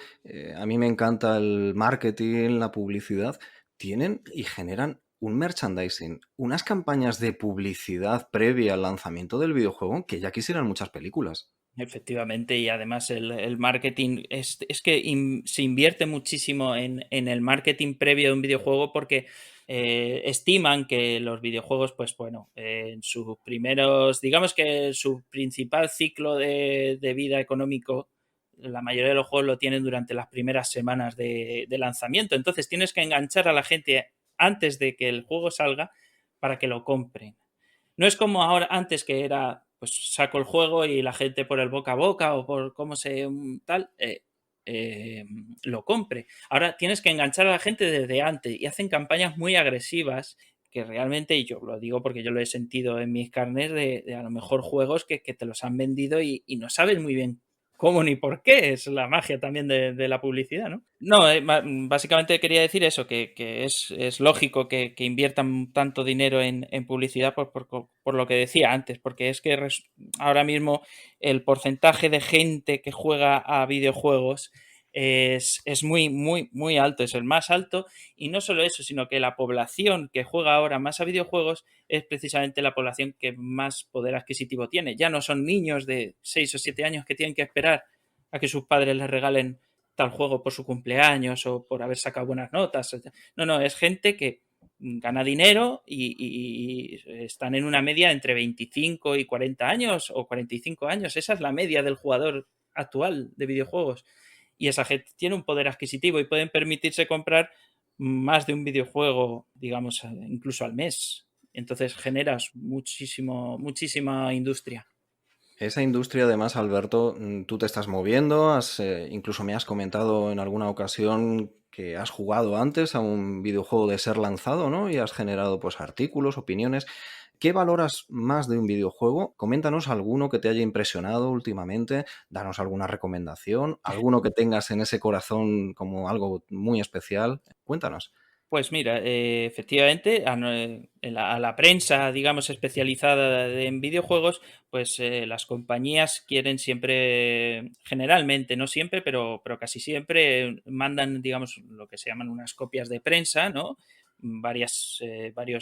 a mí me encanta el marketing, la publicidad, tienen y generan un merchandising, unas campañas de publicidad previa al lanzamiento del videojuego que ya quisieran muchas películas. Efectivamente, y además el marketing es que se invierte muchísimo en el marketing previo de un videojuego porque estiman que los videojuegos, pues bueno, en sus primeros, digamos que su principal ciclo de vida económico, la mayoría de los juegos lo tienen durante las primeras semanas de lanzamiento. Entonces tienes que enganchar a la gente antes de que el juego salga para que lo compren. No es como ahora, antes, que era, pues saco el juego y la gente por el boca a boca o por cómo se tal, lo compre. Ahora tienes que enganchar a la gente desde antes y hacen campañas muy agresivas que realmente, y yo lo digo porque yo lo he sentido en mis carnes, de a lo mejor juegos que te los han vendido y no sabes muy bien cómo ni por qué. Es la magia también de la publicidad, ¿no? No, básicamente quería decir eso, que es lógico que inviertan tanto dinero en publicidad por lo que decía antes, porque es que ahora mismo el porcentaje de gente que juega a videojuegos es muy, muy, muy alto, es el más alto, y no solo eso, sino que la población que juega ahora más a videojuegos es precisamente la población que más poder adquisitivo tiene. Ya no son niños de 6 o 7 años que tienen que esperar a que sus padres les regalen tal juego por su cumpleaños o por haber sacado buenas notas. No, es gente que gana dinero y están en una media entre 25 y 40 años o 45 años. Esa es la media del jugador actual de videojuegos. Y esa gente tiene un poder adquisitivo y pueden permitirse comprar más de un videojuego, digamos, incluso al mes. Entonces generas muchísima industria. Esa industria, además, Alberto, tú te estás moviendo, incluso me has comentado en alguna ocasión que has jugado antes a un videojuego de ser lanzado, ¿no? Y has generado pues artículos, opiniones. ¿Qué valoras más de un videojuego? Coméntanos alguno que te haya impresionado últimamente, danos alguna recomendación, alguno que tengas en ese corazón como algo muy especial. Cuéntanos. Pues mira, efectivamente, a la prensa, digamos, especializada en videojuegos, pues las compañías quieren siempre, generalmente, no siempre, pero casi siempre, mandan, digamos, lo que se llaman unas copias de prensa, ¿no? Varios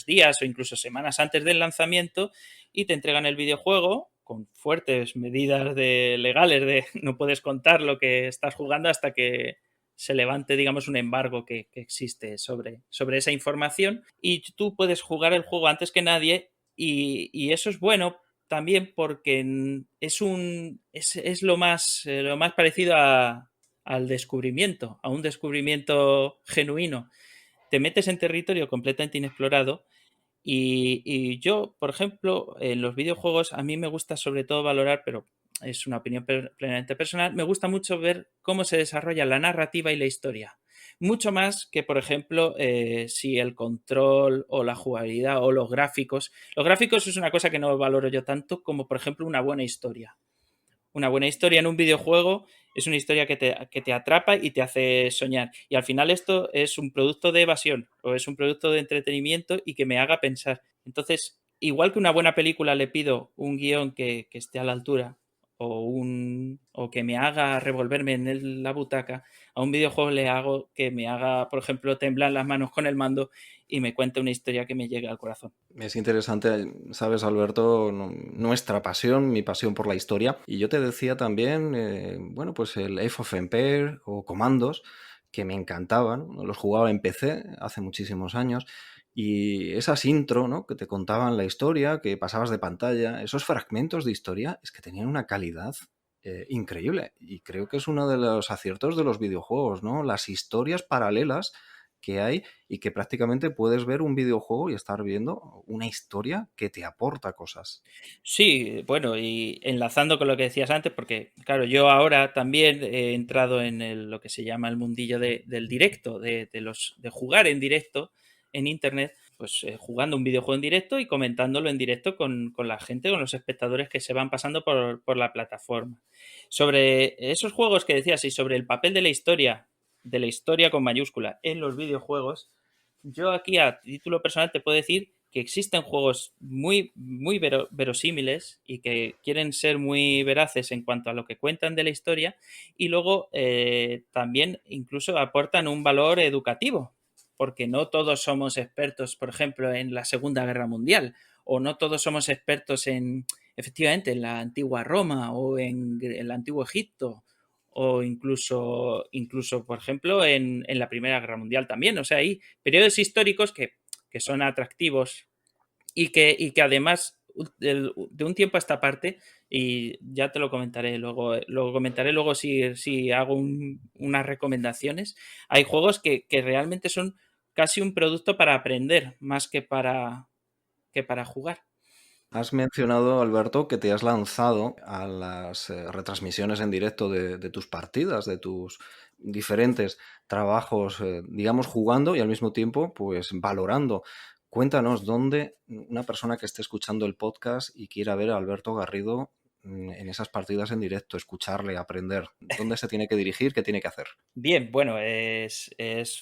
días o incluso semanas antes del lanzamiento y te entregan el videojuego con fuertes medidas legales de no puedes contar lo que estás jugando hasta que se levante, digamos, un embargo que existe sobre esa información y tú puedes jugar el juego antes que nadie y eso es bueno también porque es lo más parecido al descubrimiento, a un descubrimiento genuino. Te metes en territorio completamente inexplorado y yo, por ejemplo, en los videojuegos a mí me gusta sobre todo valorar, pero es una opinión plenamente personal, me gusta mucho ver cómo se desarrolla la narrativa y la historia. Mucho más que, por ejemplo, si el control o la jugabilidad o los gráficos. Los gráficos es una cosa que no valoro yo tanto como, por ejemplo, una buena historia. Una buena historia en un videojuego es una historia que te atrapa y te hace soñar. Y al final esto es un producto de evasión o es un producto de entretenimiento y que me haga pensar. Entonces, igual que una buena película le pido un guión que esté a la altura o que me haga revolverme en la butaca, a un videojuego le hago que me haga, por ejemplo, temblar las manos con el mando y me cuente una historia que me llegue al corazón. Es interesante, sabes, Alberto, nuestra pasión, mi pasión por la historia. Y yo te decía también, bueno, pues el Age of Empires o Comandos, que me encantaban. Los jugaba en PC hace muchísimos años. Y esas intro, ¿no?, que te contaban la historia, que pasabas de pantalla, esos fragmentos de historia, es que tenían una calidad increíble. Y creo que es uno de los aciertos de los videojuegos, ¿no? Las historias paralelas que hay y que prácticamente puedes ver un videojuego y estar viendo una historia que te aporta cosas. Sí, bueno, y enlazando con lo que decías antes, porque claro, yo ahora también he entrado en lo que se llama el mundillo del directo, de jugar en directo en internet, pues jugando un videojuego en directo y comentándolo en directo con la gente, con los espectadores que se van pasando por la plataforma. Sobre esos juegos que decías y sobre el papel de la historia con mayúscula en los videojuegos, yo aquí a título personal te puedo decir que existen juegos muy verosímiles y que quieren ser muy veraces en cuanto a lo que cuentan de la historia y luego también incluso aportan un valor educativo, porque no todos somos expertos, por ejemplo, en la Segunda Guerra Mundial o no todos somos expertos efectivamente, en la antigua Roma o en el antiguo Egipto o incluso por ejemplo, en la Primera Guerra Mundial también. O sea, hay periodos históricos que son atractivos y que además de un tiempo a esta parte, y ya te lo comentaré luego, si hago unas recomendaciones, hay juegos que realmente son casi un producto para aprender más que para jugar. Has mencionado, Alberto, que te has lanzado a las retransmisiones en directo de tus partidas, de tus diferentes trabajos, digamos, jugando y al mismo tiempo, pues, valorando. Cuéntanos dónde una persona que esté escuchando el podcast y quiera ver a Alberto Garrido en esas partidas en directo, escucharle, aprender, ¿dónde se tiene que dirigir? ¿Qué tiene que hacer? Bien, bueno, es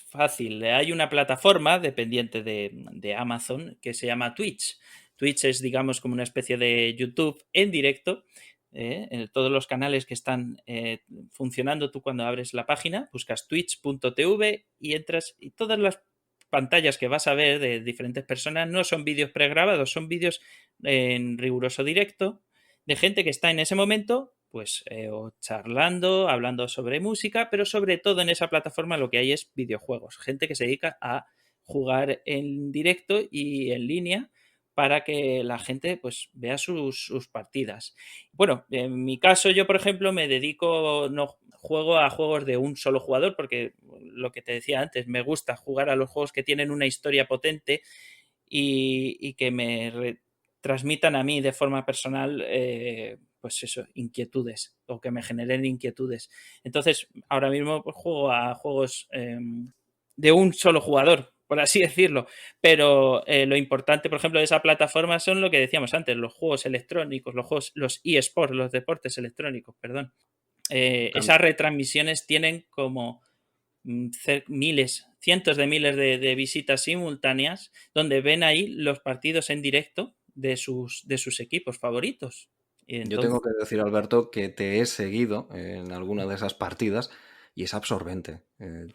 fácil. Hay una plataforma dependiente de Amazon que se llama Twitch. Twitch es, digamos, como una especie de YouTube en directo. En todos los canales que están funcionando, tú cuando abres la página, buscas twitch.tv y entras y todas las pantallas que vas a ver de diferentes personas no son vídeos pregrabados, son vídeos en riguroso directo de gente que está en ese momento pues o charlando, hablando sobre música, pero sobre todo en esa plataforma lo que hay es videojuegos, gente que se dedica a jugar en directo y en línea para que la gente pues vea sus partidas. Bueno, en mi caso yo, por ejemplo, me dedico, no juego a juegos de un solo jugador porque lo que te decía antes, me gusta jugar a los juegos que tienen una historia potente y que me transmitan a mí de forma personal pues eso, inquietudes o que me generen inquietudes. Entonces, ahora mismo pues, juego a juegos de un solo jugador, por así decirlo, pero lo importante, por ejemplo, de esa plataforma son lo que decíamos antes, los juegos electrónicos, los eSports, los deportes electrónicos, perdón. Esas retransmisiones tienen como miles, cientos de miles de visitas simultáneas donde ven ahí los partidos en directo de sus equipos favoritos. Entonces... Yo tengo que decir, Alberto, que te he seguido en alguna de esas partidas y es absorbente.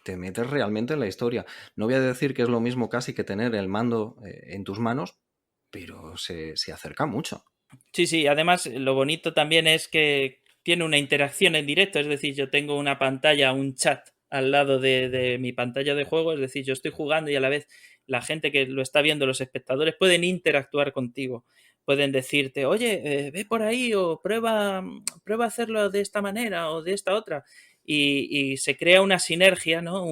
Te metes realmente en la historia. No voy a decir que es lo mismo casi que tener el mando en tus manos, pero se acerca mucho. Sí, además lo bonito también es que tiene una interacción en directo, es decir, yo tengo una pantalla, un chat al lado de mi pantalla de juego, es decir, yo estoy jugando y a la vez la gente que lo está viendo, los espectadores, pueden interactuar contigo. Pueden decirte, oye, ve por ahí o prueba a hacerlo de esta manera o de esta otra. Y se crea una sinergia, ¿no?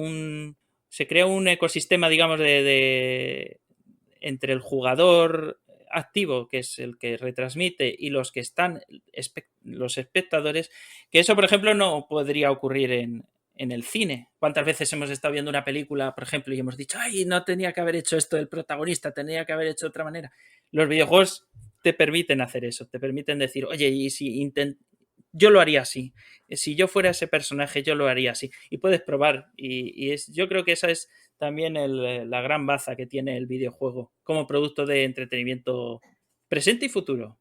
Se crea un ecosistema, digamos, entre el jugador activo, que es el que retransmite, y los que están, los espectadores, que eso, por ejemplo, no podría ocurrir en el cine. ¿Cuántas veces hemos estado viendo una película, por ejemplo, y hemos dicho, ay, no tenía que haber hecho esto el protagonista, tenía que haber hecho de otra manera? Los videojuegos te permiten hacer eso, te permiten decir, oye, y si yo lo haría así, si yo fuera ese personaje yo lo haría así, y puedes probar, yo creo que esa es también la gran baza que tiene el videojuego como producto de entretenimiento presente y futuro.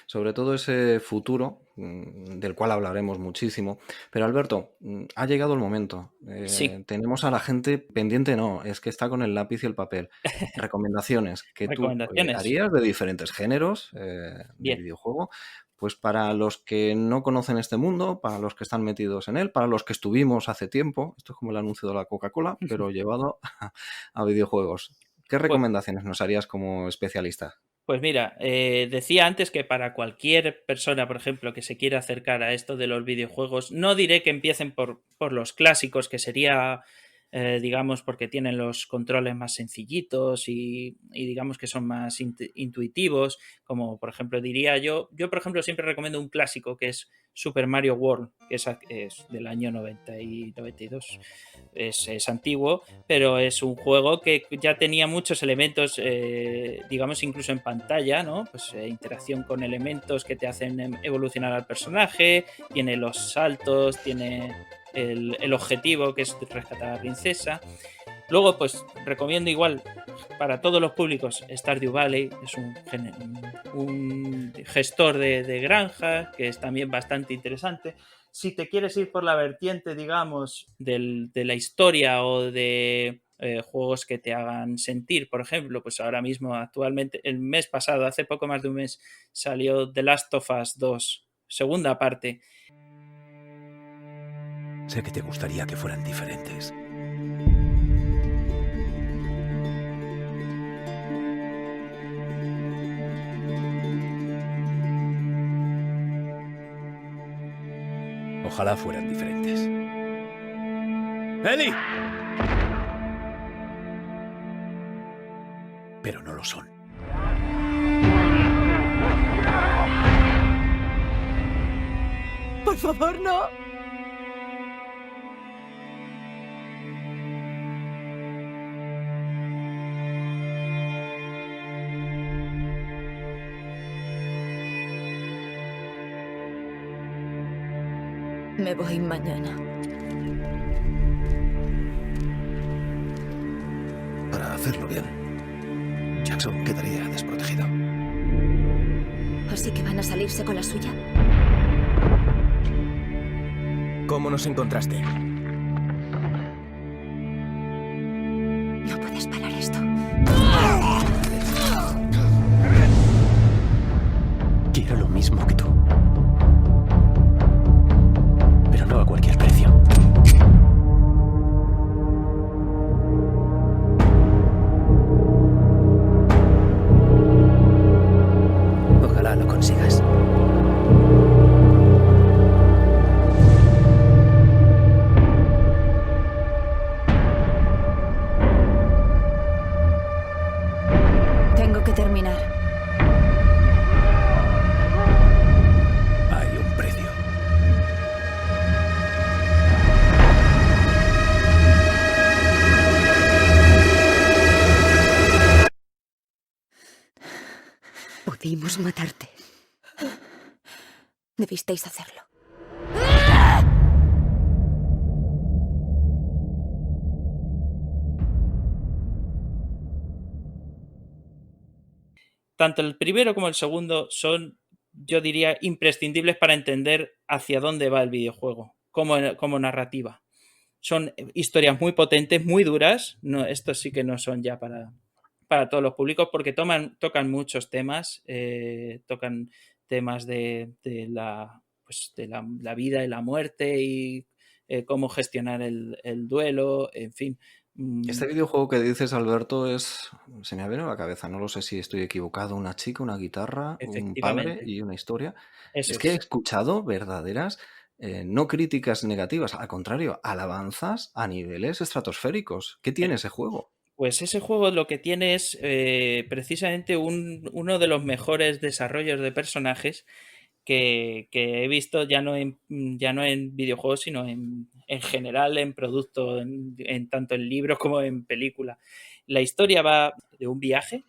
Sobre todo ese futuro, del cual hablaremos muchísimo. Pero Alberto, ha llegado el momento. Sí. Tenemos a la gente pendiente, no, es que está con el lápiz y el papel. Recomendaciones que tú harías de diferentes géneros de videojuego. Pues para los que no conocen este mundo, para los que están metidos en él, para los que estuvimos hace tiempo, esto es como el anuncio de la Coca-Cola, pero llevado a videojuegos. ¿Qué recomendaciones nos harías como especialista? Pues mira, decía antes que para cualquier persona, por ejemplo, que se quiera acercar a esto de los videojuegos, no diré que empiecen por los clásicos, que sería, digamos, porque tienen los controles más sencillitos y digamos que son más intuitivos, como por ejemplo diría yo por ejemplo siempre recomiendo un clásico que es Super Mario World, que es del año 90 y 92. Es antiguo, pero es un juego que ya tenía muchos elementos, digamos, incluso en pantalla, ¿no? Pues interacción con elementos que te hacen evolucionar al personaje, tiene los saltos, tiene el objetivo que es rescatar a la princesa. Luego, pues recomiendo igual para todos los públicos Stardew Valley, es un gestor de granja que es también bastante interesante. Si te quieres ir por la vertiente, digamos, de la historia o de juegos que te hagan sentir, por ejemplo, pues ahora mismo, actualmente, el mes pasado, hace poco más de un mes, salió The Last of Us 2, segunda parte. Sé que te gustaría que fueran diferentes. Ojalá fueran diferentes. ¡Eli! Pero no lo son. Por favor, no. Me voy mañana. Para hacerlo bien, Jackson quedaría desprotegido. ¿Así que van a salirse con la suya? ¿Cómo nos encontraste? No puedes parar esto. Quiero lo mismo que tú. No a cualquier precio. Ojalá lo consigas. Tengo que terminar. Hay un precio. Pudimos matarte. Debisteis hacerlo. Tanto el primero como el segundo son, yo diría, imprescindibles para entender hacia dónde va el videojuego, como narrativa. Son historias muy potentes, muy duras. No, estos sí que no son ya para todos los públicos porque tocan muchos temas. Tocan temas de la vida y la muerte y cómo gestionar el duelo, en fin. Este videojuego que dices, Alberto, se me ha venido a la cabeza, no lo sé si estoy equivocado, una chica, una guitarra, un padre Efectivamente. y una historia. Eso Es que he es. escuchado verdaderas, no críticas negativas, al contrario, alabanzas a niveles estratosféricos. ¿Qué tiene ese juego? Pues ese juego lo que tiene es precisamente uno de los mejores desarrollos de personajes que he visto ya no en videojuegos, sino en general en producto, tanto en libros como en películas. La historia va de un viaje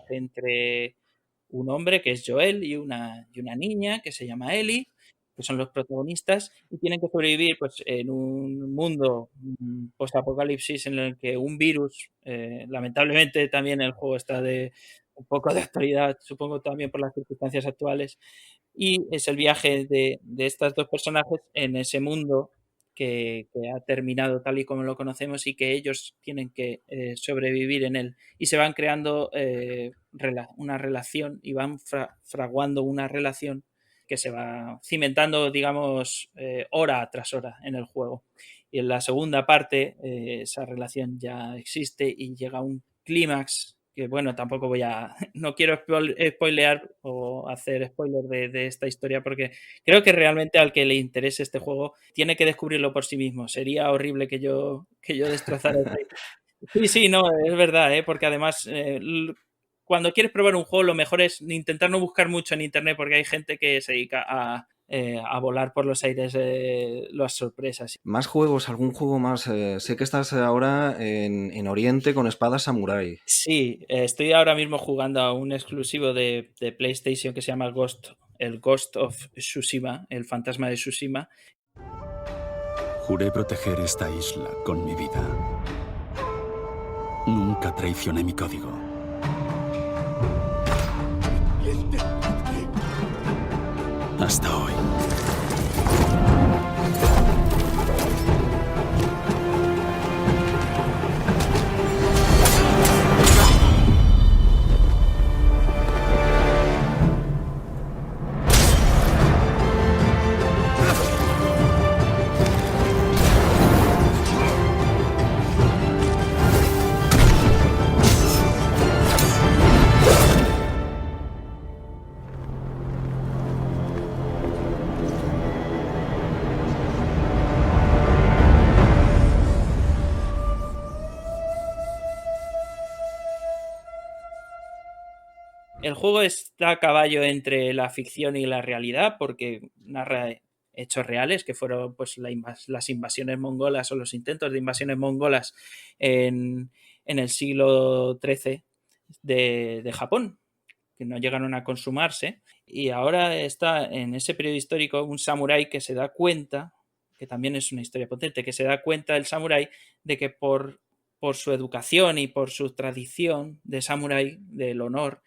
entre un hombre que es Joel y una niña que se llama Ellie, que son los protagonistas, y tienen que sobrevivir pues, en un mundo post-apocalipsis en el que un virus, lamentablemente también el juego está de un poco de actualidad, supongo también por las circunstancias actuales, y es el viaje de estos dos personajes en ese mundo que ha terminado tal y como lo conocemos y que ellos tienen que sobrevivir en él. Y se van creando una relación y van fraguando una relación que se va cimentando, digamos, hora tras hora en el juego. Y en la segunda parte esa relación ya existe y llega a un clímax que, bueno, tampoco no quiero spoilear o hacer spoiler de esta historia porque creo que realmente al que le interese este juego tiene que descubrirlo por sí mismo. Sería horrible que yo destrozara Sí, sí, no, es verdad, porque además cuando quieres probar un juego lo mejor es intentar no buscar mucho en internet porque hay gente que se dedica a volar por los aires las sorpresas. ¿Más juegos? ¿Algún juego más? Sé que estás ahora en Oriente con espadas samurái. Sí, estoy ahora mismo jugando a un exclusivo de PlayStation que se llama el Ghost of Tsushima, el fantasma de Tsushima. Juré proteger esta isla con mi vida. Nunca traicioné mi código. Hasta hoy. El juego está a caballo entre la ficción y la realidad porque narra hechos reales que fueron pues las invasiones mongolas o los intentos de invasiones mongolas en el siglo XIII de Japón, que no llegaron a consumarse. Y ahora está en ese periodo histórico un samurái que se da cuenta, que también es una historia potente, que se da cuenta el samurái de que por su educación y por su tradición de samurái, del honor,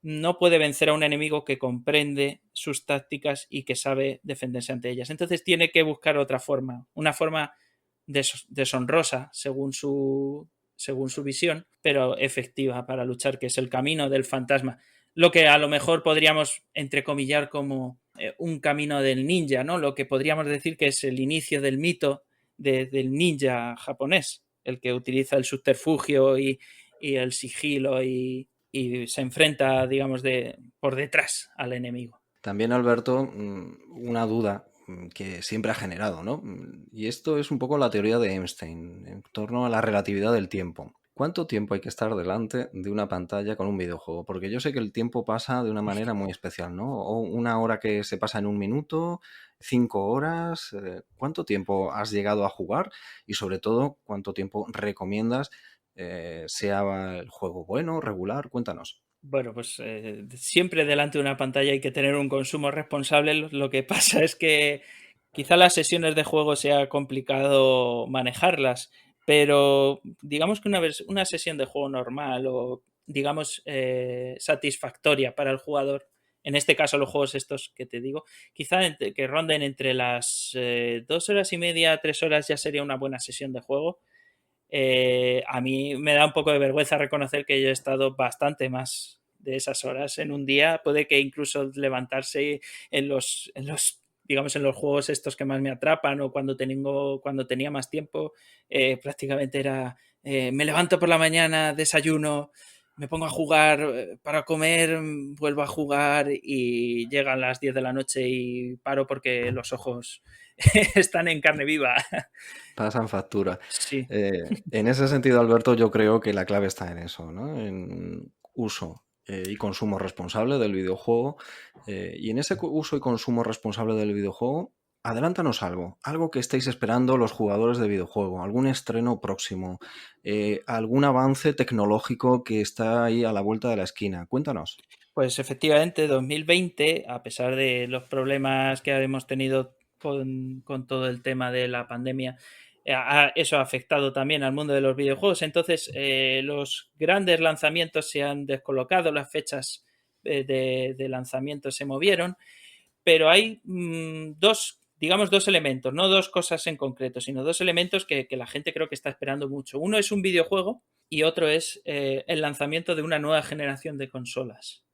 no puede vencer a un enemigo que comprende sus tácticas y que sabe defenderse ante ellas. Entonces tiene que buscar otra forma, una forma deshonrosa según su visión, pero efectiva para luchar, que es el camino del fantasma. Lo que a lo mejor podríamos entrecomillar como un camino del ninja, ¿no? Lo que podríamos decir que es el inicio del mito del ninja japonés, el que utiliza el subterfugio y el sigilo y se enfrenta, digamos, por detrás al enemigo. También, Alberto, una duda que siempre ha generado, ¿no? Y esto es un poco la teoría de Einstein en torno a la relatividad del tiempo. ¿Cuánto tiempo hay que estar delante de una pantalla con un videojuego? Porque yo sé que el tiempo pasa de una manera muy especial, ¿no? O una hora que se pasa en un minuto, 5 horas. ¿Cuánto tiempo has llegado a jugar? Y sobre todo, ¿cuánto tiempo recomiendas? Sea el juego bueno, regular, cuéntanos. Bueno, pues siempre delante de una pantalla hay que tener un consumo responsable. Lo que pasa es que quizá las sesiones de juego sea complicado manejarlas, pero digamos que una sesión de juego normal o digamos satisfactoria para el jugador, en este caso los juegos estos que te digo, quizá que ronden entre las 2 horas y media, 3 horas ya sería una buena sesión de juego. A mí me da un poco de vergüenza reconocer que yo he estado bastante más de esas horas en un día. Puede que incluso levantarse en los digamos, en los juegos estos que más me atrapan o cuando tenía más tiempo, prácticamente era me levanto por la mañana, desayuno, me pongo a jugar para comer, vuelvo a jugar y llegan las 10 de la noche y paro porque los ojos están en carne viva. Pasan factura. Sí. En ese sentido, Alberto, yo creo que la clave está en eso, ¿no? En uso y consumo responsable del videojuego. Y en ese uso y consumo responsable del videojuego, adelántanos algo que estéis esperando los jugadores de videojuego, algún estreno próximo, algún avance tecnológico que está ahí a la vuelta de la esquina. Cuéntanos. Pues efectivamente, 2020, a pesar de los problemas que hemos tenido con todo el tema de la pandemia, eso ha afectado también al mundo de los videojuegos. Entonces, los grandes lanzamientos se han descolocado, las fechas de lanzamiento se movieron, pero hay dos elementos, no dos cosas en concreto, sino dos elementos que la gente creo que está esperando mucho. Uno es un videojuego y otro es el lanzamiento de una nueva generación de consolas.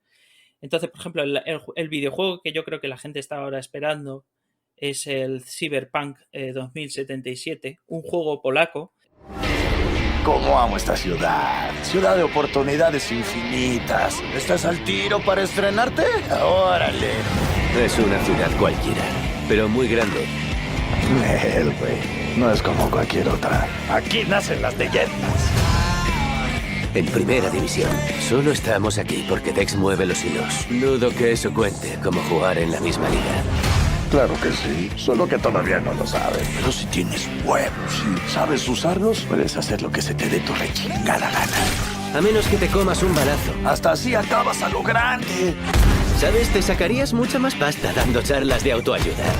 Entonces, por ejemplo, el videojuego que yo creo que la gente está ahora esperando es el Cyberpunk 2077, un juego polaco. ¿Cómo amo esta ciudad? Ciudad de oportunidades infinitas. ¿Estás al tiro para estrenarte? ¡Órale! Es una ciudad cualquiera, pero muy grande. Güey. No es como cualquier otra. Aquí nacen las leyendas. En primera división. Solo estamos aquí porque Dex mueve los hilos. Dudo que eso cuente como jugar en la misma liga. Claro que sí, solo que todavía no lo sabes. Pero si tienes huevos y sabes usarlos, puedes hacer lo que se te dé tu rechingada gana. A menos que te comas un balazo. Hasta así acabas a lo grande. ¿Sabes? Te sacarías mucha más pasta dando charlas de autoayuda.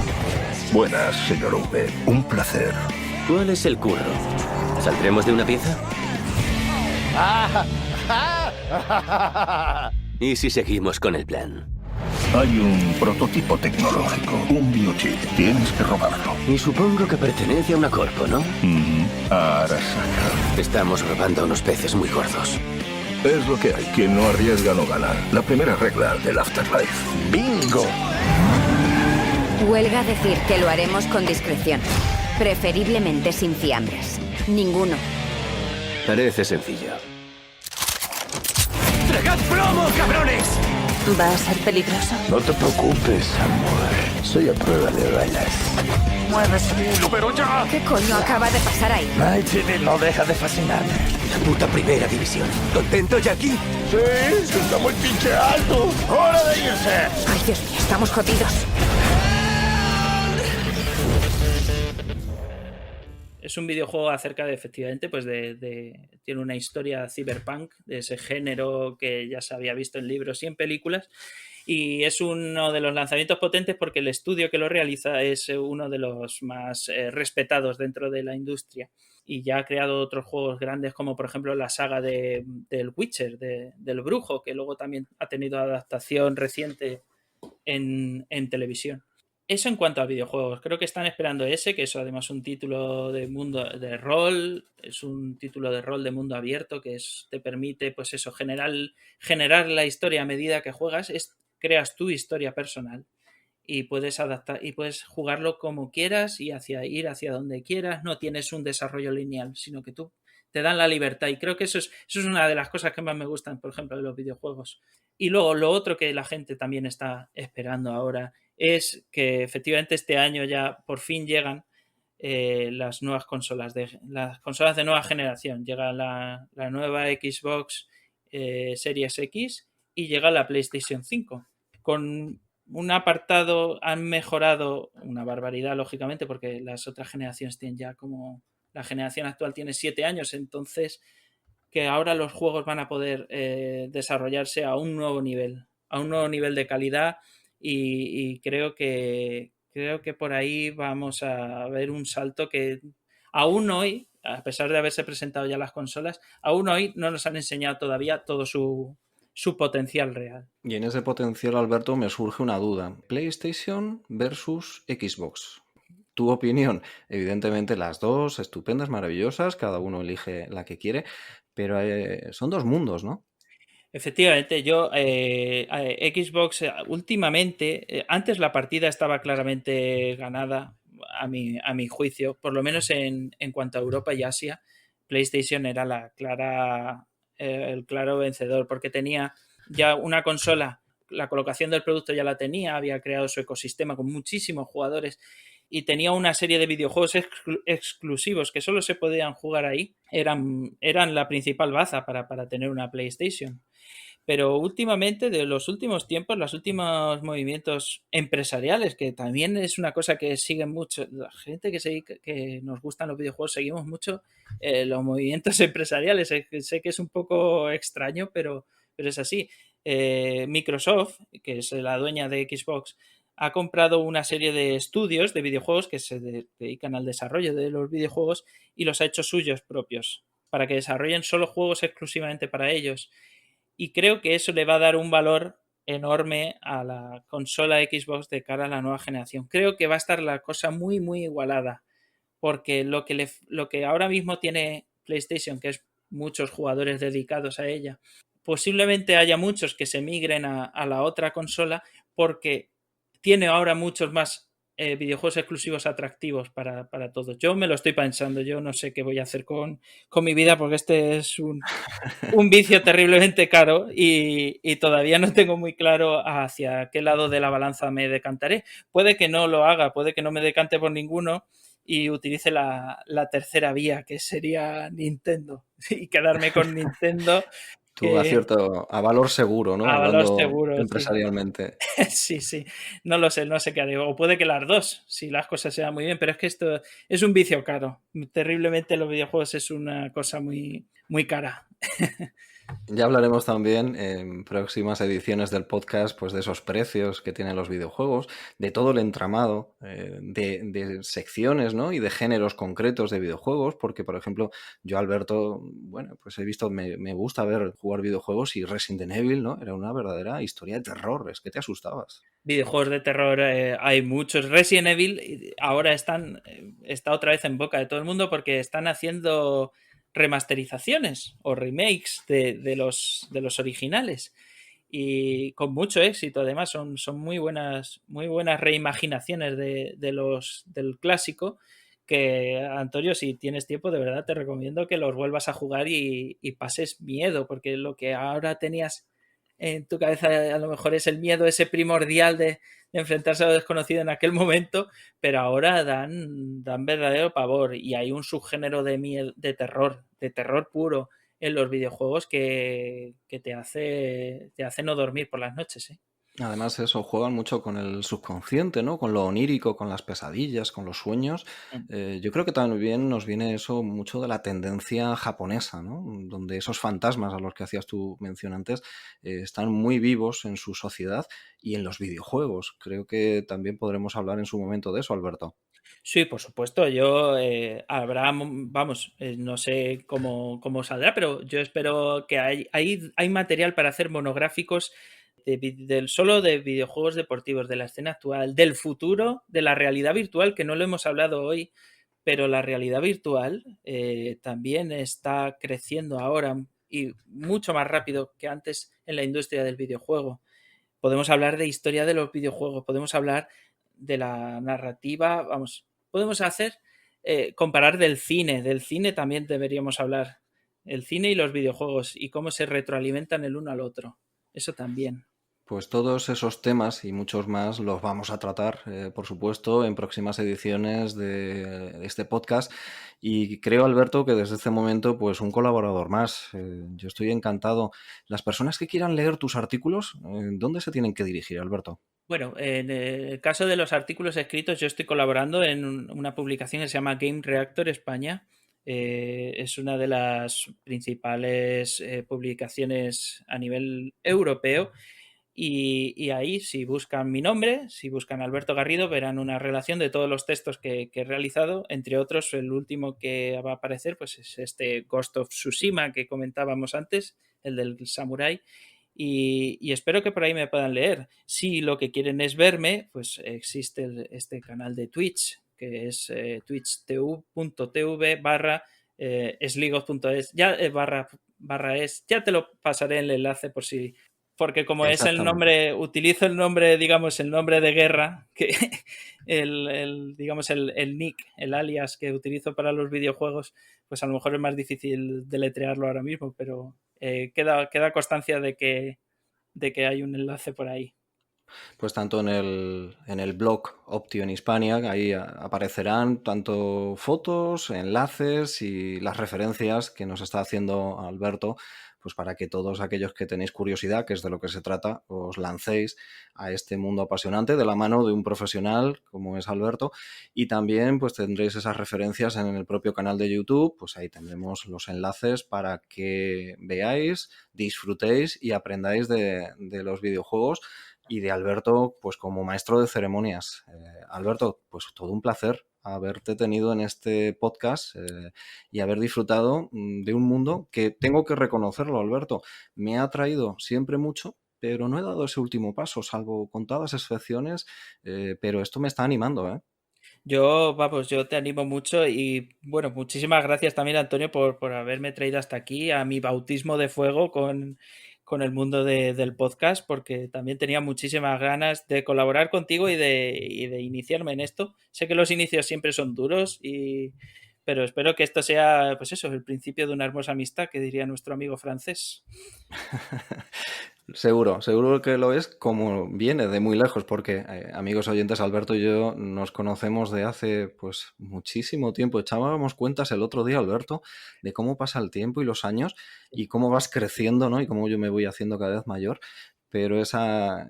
Buenas, señor V. Un placer. ¿Cuál es el curro? ¿Saldremos de una pieza? ¿Y si seguimos con el plan? Hay un prototipo tecnológico, un biochip. Tienes que robarlo. Y supongo que pertenece a una corpo, ¿no? Arasaka. Estamos robando a unos peces muy gordos. Es lo que hay. Quien no arriesga no gana. La primera regla del Afterlife. ¡Bingo! Huelga decir que lo haremos con discreción. Preferiblemente sin fiambres. Ninguno. Parece sencillo. ¡Tragad plomo, cabrones! ¿Va a ser peligroso? No te preocupes, amor. Soy a prueba de balas. ¡Mueve ese hilo, pero ya! ¿Qué coño acaba de pasar ahí? Night City no deja de fascinarme. La puta primera división. ¿Contento, Jackie? Sí, está muy pinche alto. ¡Hora de irse! Ay, Dios mío, estamos jodidos. Es un videojuego acerca de, efectivamente, pues tiene una historia cyberpunk, de ese género que ya se había visto en libros y en películas, y es uno de los lanzamientos potentes porque el estudio que lo realiza es uno de los más respetados dentro de la industria, y ya ha creado otros juegos grandes como por ejemplo la saga del Witcher, del Brujo, que luego también ha tenido adaptación reciente en televisión. Eso en cuanto a videojuegos. Creo que están esperando ese, que es además un título de mundo de rol, es un título de rol de mundo abierto que te permite, pues eso, generar la historia a medida que juegas, creas tu historia personal y puedes adaptar y puedes jugarlo como quieras y ir hacia donde quieras. No tienes un desarrollo lineal, sino que tú te dan la libertad, y creo que eso es una de las cosas que más me gustan, por ejemplo, de los videojuegos. Y luego lo otro que la gente también está esperando ahora es que efectivamente este año ya por fin llegan las nuevas consolas, las consolas de nueva generación. Llega la nueva Xbox Series X y llega la PlayStation 5. Con un apartado han mejorado una barbaridad, lógicamente, porque las otras generaciones tienen ya como... La generación actual tiene 7 años, entonces que ahora los juegos van a poder desarrollarse a un nuevo nivel de calidad, y creo que por ahí vamos a ver un salto que aún hoy, a pesar de haberse presentado ya las consolas, aún hoy no nos han enseñado todavía todo su potencial real. Y en ese potencial, Alberto, me surge una duda. PlayStation versus Xbox. Tu opinión, evidentemente las dos estupendas, maravillosas, cada uno elige la que quiere, pero son dos mundos, ¿no? Efectivamente, yo Xbox últimamente, antes la partida estaba claramente ganada a mi juicio, por lo menos en cuanto a Europa y Asia. PlayStation era el claro vencedor, porque tenía ya una consola, la colocación del producto ya la tenía, había creado su ecosistema con muchísimos jugadores y tenía una serie de videojuegos exclusivos que solo se podían jugar ahí. Eran la principal baza para tener una PlayStation. Pero últimamente, de los últimos tiempos, los últimos movimientos empresariales, que también es una cosa que siguen mucho, la gente que nos gustan los videojuegos, seguimos mucho los movimientos empresariales. Sé que es un poco extraño, pero es así. Microsoft, que es la dueña de Xbox, ha comprado una serie de estudios de videojuegos que se dedican al desarrollo de los videojuegos y los ha hecho suyos propios, para que desarrollen solo juegos exclusivamente para ellos. Y creo que eso le va a dar un valor enorme a la consola Xbox de cara a la nueva generación. Creo que va a estar la cosa muy, muy igualada, porque lo que ahora mismo tiene PlayStation, que es muchos jugadores dedicados a ella, posiblemente haya muchos que se migren a la otra consola, porque tiene ahora muchos más videojuegos exclusivos atractivos para todos. Yo me lo estoy pensando, yo no sé qué voy a hacer con mi vida, porque este es un vicio terriblemente caro, y todavía no tengo muy claro hacia qué lado de la balanza me decantaré. Puede que no lo haga, puede que no me decante por ninguno y utilice la tercera vía, que sería Nintendo, y quedarme con Nintendo. Tú acierto a valor seguro, ¿no? A Hablando valor seguro, empresarialmente. Sí. Sí, no lo sé qué haré. O puede que las dos, si las cosas se dan muy bien, pero es que esto es un vicio caro. Terriblemente los videojuegos es una cosa muy, muy cara. Ya hablaremos también en próximas ediciones del podcast, pues de esos precios que tienen los videojuegos, de todo el entramado de secciones, ¿no? Y de géneros concretos de videojuegos, porque por ejemplo yo, Alberto, bueno, pues he visto, me gusta jugar videojuegos, y Resident Evil, ¿no? Era una verdadera historia de terror, es que te asustabas. Videojuegos de terror hay muchos. Resident Evil ahora está otra vez en boca de todo el mundo, porque están haciendo remasterizaciones o remakes de los originales, y con mucho éxito. Además son muy buenas reimaginaciones del clásico, que, Antonio, si tienes tiempo, de verdad te recomiendo que los vuelvas a jugar y pases miedo, porque lo que ahora tenías en tu cabeza a lo mejor es el miedo ese primordial de enfrentarse a lo desconocido en aquel momento, pero ahora dan verdadero pavor, y hay un subgénero de terror puro en los videojuegos que te hace no dormir por las noches, ¿eh? Además eso, juegan mucho con el subconsciente, ¿no? Con lo onírico, con las pesadillas, con los sueños. Yo creo que también nos viene eso mucho de la tendencia japonesa, ¿no? Donde esos fantasmas a los que hacías tu mención antes están muy vivos en su sociedad y en los videojuegos. Creo que también podremos hablar en su momento de eso, Alberto. Sí, por supuesto. Yo no sé cómo saldrá, pero yo espero que hay material para hacer monográficos solo de videojuegos deportivos, de la escena actual, del futuro, de la realidad virtual, que no lo hemos hablado hoy, pero la realidad virtual también está creciendo ahora, y mucho más rápido que antes en la industria del videojuego. podemos hablar de historia de los videojuegos, podemos hablar de la narrativa, podemos comparar del cine también deberíamos hablar, el cine y los videojuegos y cómo se retroalimentan el uno al otro, eso también. Pues todos esos temas y muchos más los vamos a tratar, por supuesto, en próximas ediciones de este podcast. Y creo, Alberto, que desde este momento, pues un colaborador más. Yo estoy encantado. Las personas que quieran leer tus artículos, ¿dónde se tienen que dirigir, Alberto? Bueno, en el caso de los artículos escritos, yo estoy colaborando en una publicación que se llama Game Reactor España. Es una de las principales publicaciones a nivel europeo. Y ahí, si buscan mi nombre, si buscan Alberto Garrido, verán una relación de todos los textos que he realizado. Entre otros, el último que va a aparecer pues es este Ghost of Tsushima que comentábamos antes, el del Samurai. Y espero que por ahí me puedan leer. Si lo que quieren es verme, pues existe este canal de Twitch, que es twitch.tv/sligo.es, /es. Ya te lo pasaré el enlace por si... Porque como es el nombre, utilizo el nombre, digamos, el nombre de guerra, que digamos el nick, el alias que utilizo para los videojuegos, pues a lo mejor es más difícil deletrearlo ahora mismo, pero queda constancia de que hay un enlace por ahí. Pues tanto en el blog Optio en Hispania, ahí aparecerán tanto fotos, enlaces y las referencias que nos está haciendo Alberto, pues para que todos aquellos que tenéis curiosidad, que es de lo que se trata, os lancéis a este mundo apasionante de la mano de un profesional como es Alberto. Y también pues tendréis esas referencias en el propio canal de YouTube, pues ahí tendremos los enlaces para que veáis, disfrutéis y aprendáis de los videojuegos y de Alberto pues como maestro de ceremonias. Alberto, pues todo un placer haberte tenido en este podcast y haber disfrutado de un mundo que tengo que reconocerlo, Alberto, me ha atraído siempre mucho, pero no he dado ese último paso, salvo contadas excepciones, pero esto me está animando, ¿eh? Yo te animo mucho y bueno, muchísimas gracias también, Antonio, por haberme traído hasta aquí a mi bautismo de fuego con el mundo del podcast, porque también tenía muchísimas ganas de colaborar contigo y de iniciarme en esto. Sé que los inicios siempre son duros, pero espero que esto sea, pues eso, el principio de una hermosa amistad, que diría nuestro amigo francés. Seguro que lo es, como viene de muy lejos, porque amigos oyentes, Alberto y yo nos conocemos de hace pues muchísimo tiempo. Echábamos cuentas el otro día, Alberto, de cómo pasa el tiempo y los años y cómo vas creciendo, ¿no? Y cómo yo me voy haciendo cada vez mayor. Pero esa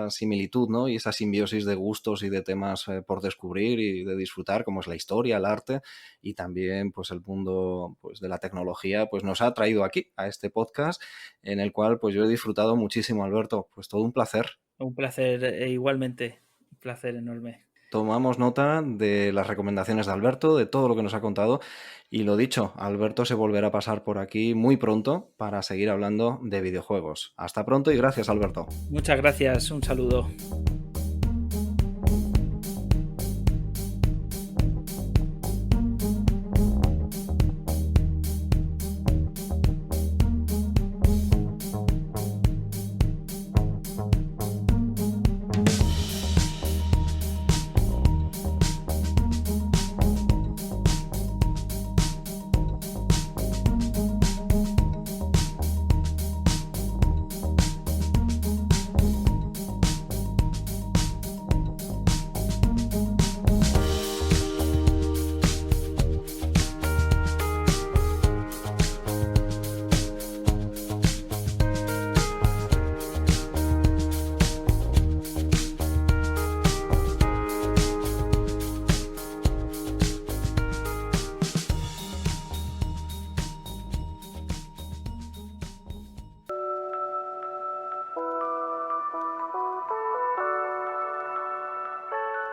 similitud, ¿no? Y esa simbiosis de gustos y de temas por descubrir y de disfrutar, como es la historia, el arte y también pues el mundo pues, de la tecnología, pues nos ha traído aquí, a este podcast, en el cual pues yo he disfrutado muchísimo, Alberto. Pues todo un placer. Un placer, igualmente, un placer enorme. Tomamos nota de las recomendaciones de Alberto, de todo lo que nos ha contado y lo dicho, Alberto se volverá a pasar por aquí muy pronto para seguir hablando de videojuegos. Hasta pronto y gracias, Alberto. Muchas gracias, un saludo.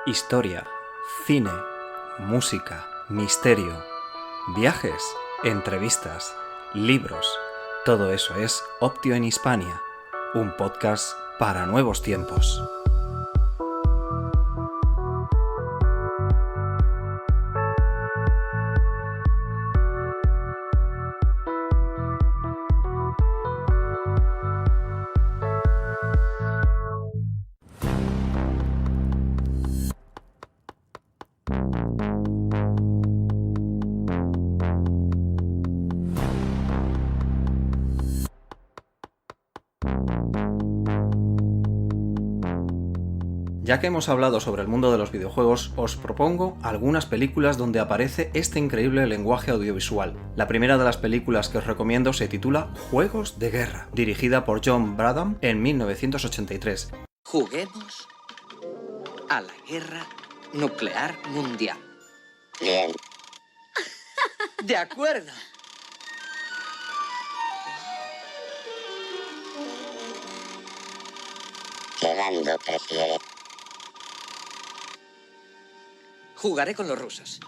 Historia, cine, música, misterio, viajes, entrevistas, libros, todo eso es Optio en Hispania, un podcast para nuevos tiempos. Ya que hemos hablado sobre el mundo de los videojuegos, os propongo algunas películas donde aparece este increíble lenguaje audiovisual. La primera de las películas que os recomiendo se titula Juegos de Guerra, dirigida por John Badham en 1983. Juguemos a la guerra nuclear mundial. Bien. De acuerdo. ¿Qué bando prefiere? Jugaré con los rusos.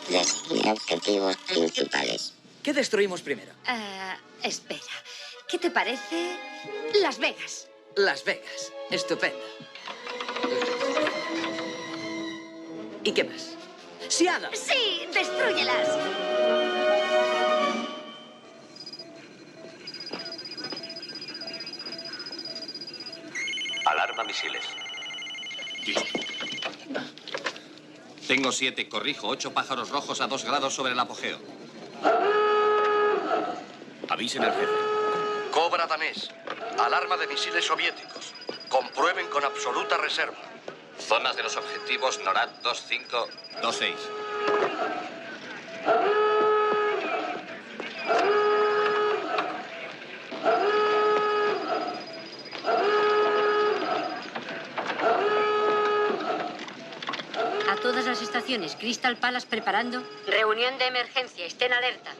Designa objetivos principales. ¿Qué destruimos primero? Espera. ¿Qué te parece Las Vegas? Las Vegas. Estupendo. ¿Y qué más? ¡Seattle! ¡Sí! ¡Destrúyelas! Alarma misiles. Tengo 7, corrijo, 8 pájaros rojos a 2 grados sobre el apogeo. Avisen al jefe. Cobra danés. Alarma de misiles soviéticos. Comprueben con absoluta reserva. Zonas de los objetivos NORAD 2526. A todas las estaciones, Crystal Palace preparando. Reunión de emergencia, estén alerta.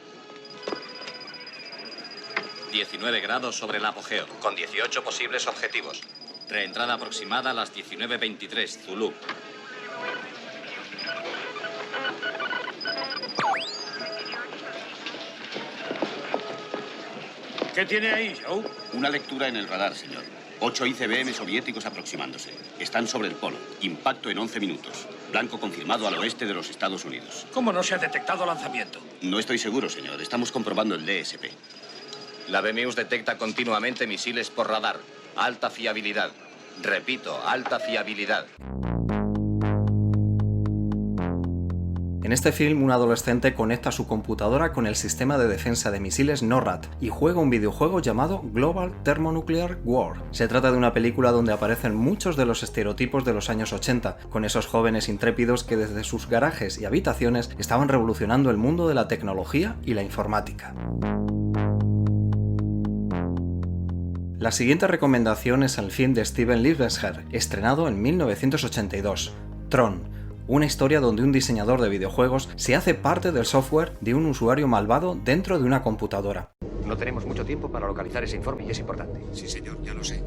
19 grados sobre el apogeo, con 18 posibles objetivos. Reentrada aproximada a las 19:23, Zulu. ¿Qué tiene ahí, Joe? Una lectura en el radar, señor. 8 ICBM soviéticos aproximándose. Están sobre el polo. Impacto en 11 minutos. Blanco confirmado al oeste de los Estados Unidos. ¿Cómo no se ha detectado lanzamiento? No estoy seguro, señor. Estamos comprobando el DSP. La BMEUS detecta continuamente misiles por radar. Alta fiabilidad. Repito, alta fiabilidad. En este film, un adolescente conecta su computadora con el sistema de defensa de misiles NORAD y juega un videojuego llamado Global Thermonuclear War. Se trata de una película donde aparecen muchos de los estereotipos de los años 80, con esos jóvenes intrépidos que desde sus garajes y habitaciones estaban revolucionando el mundo de la tecnología y la informática. La siguiente recomendación es el film de Steven Liebenherr, estrenado en 1982, Tron. Una historia donde un diseñador de videojuegos se hace parte del software de un usuario malvado dentro de una computadora. No tenemos mucho tiempo para localizar ese informe y es importante. Sí, señor, ya lo sé.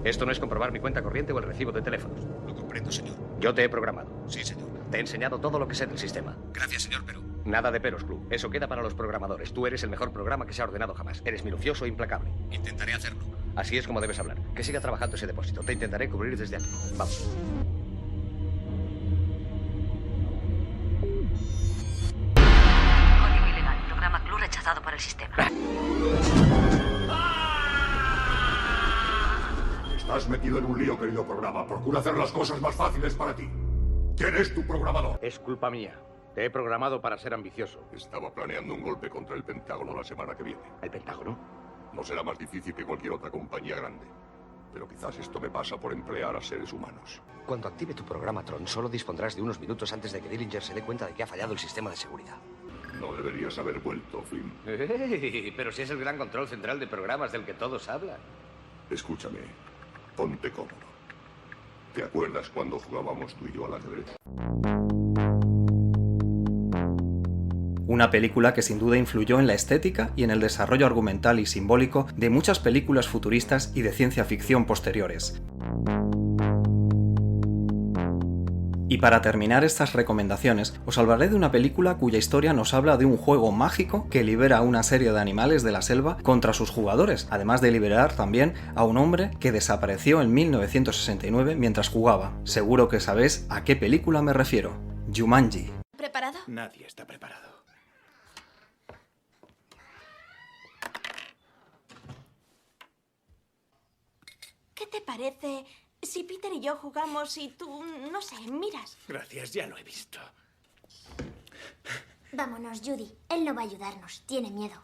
Esto no es comprobar mi cuenta corriente o el recibo de teléfonos. Lo comprendo, señor. Yo te he programado. Sí, señor. Te he enseñado todo lo que sé del sistema. Gracias, señor, pero... Nada de peros, Club. Eso queda para los programadores. Tú eres el mejor programa que se ha ordenado jamás. Eres minucioso e implacable. Intentaré hacerlo. Así es como debes hablar. Que siga trabajando ese depósito. Te intentaré cubrir desde aquí. Vamos. Programa Club rechazado por el sistema. Estás metido en un lío, querido programa. Procura hacer las cosas más fáciles para ti. ¿Quién es tu programador? Es culpa mía. Te he programado para ser ambicioso. Estaba planeando un golpe contra el Pentágono la semana que viene. ¿El Pentágono? No será más difícil que cualquier otra compañía grande. Pero quizás esto me pasa por emplear a seres humanos. Cuando active tu programa Tron, solo dispondrás de unos minutos antes de que Dillinger se dé cuenta de que ha fallado el sistema de seguridad. No deberías haber vuelto, Flynn. Pero si es el gran control central de programas del que todos hablan. Escúchame, ponte cómodo. ¿Te acuerdas cuando jugábamos tú y yo al ajedrez? Una película que sin duda influyó en la estética y en el desarrollo argumental y simbólico de muchas películas futuristas y de ciencia ficción posteriores. Y para terminar estas recomendaciones, os hablaré de una película cuya historia nos habla de un juego mágico que libera a una serie de animales de la selva contra sus jugadores, además de liberar también a un hombre que desapareció en 1969 mientras jugaba. Seguro que sabéis a qué película me refiero. Jumanji. ¿Preparado? Nadie está preparado. ¿Qué te parece si Peter y yo jugamos y tú, no sé, miras? Gracias, ya lo he visto. Vámonos, Judy. Él no va a ayudarnos. Tiene miedo.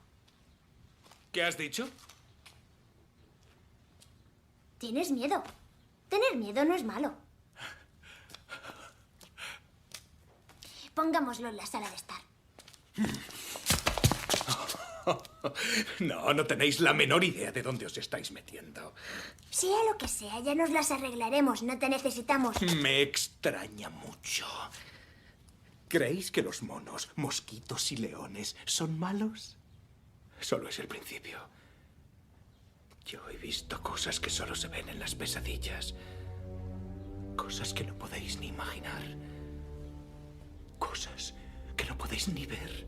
¿Qué has dicho? Tienes miedo. Tener miedo no es malo. Pongámoslo en la sala de estar. No tenéis la menor idea de dónde os estáis metiendo. Sea lo que sea, ya nos las arreglaremos. No te necesitamos. Me extraña mucho. ¿Creéis que los monos, mosquitos y leones son malos? Solo es el principio. Yo he visto cosas que solo se ven en las pesadillas. Cosas que no podéis ni imaginar. Cosas que no podéis ni ver.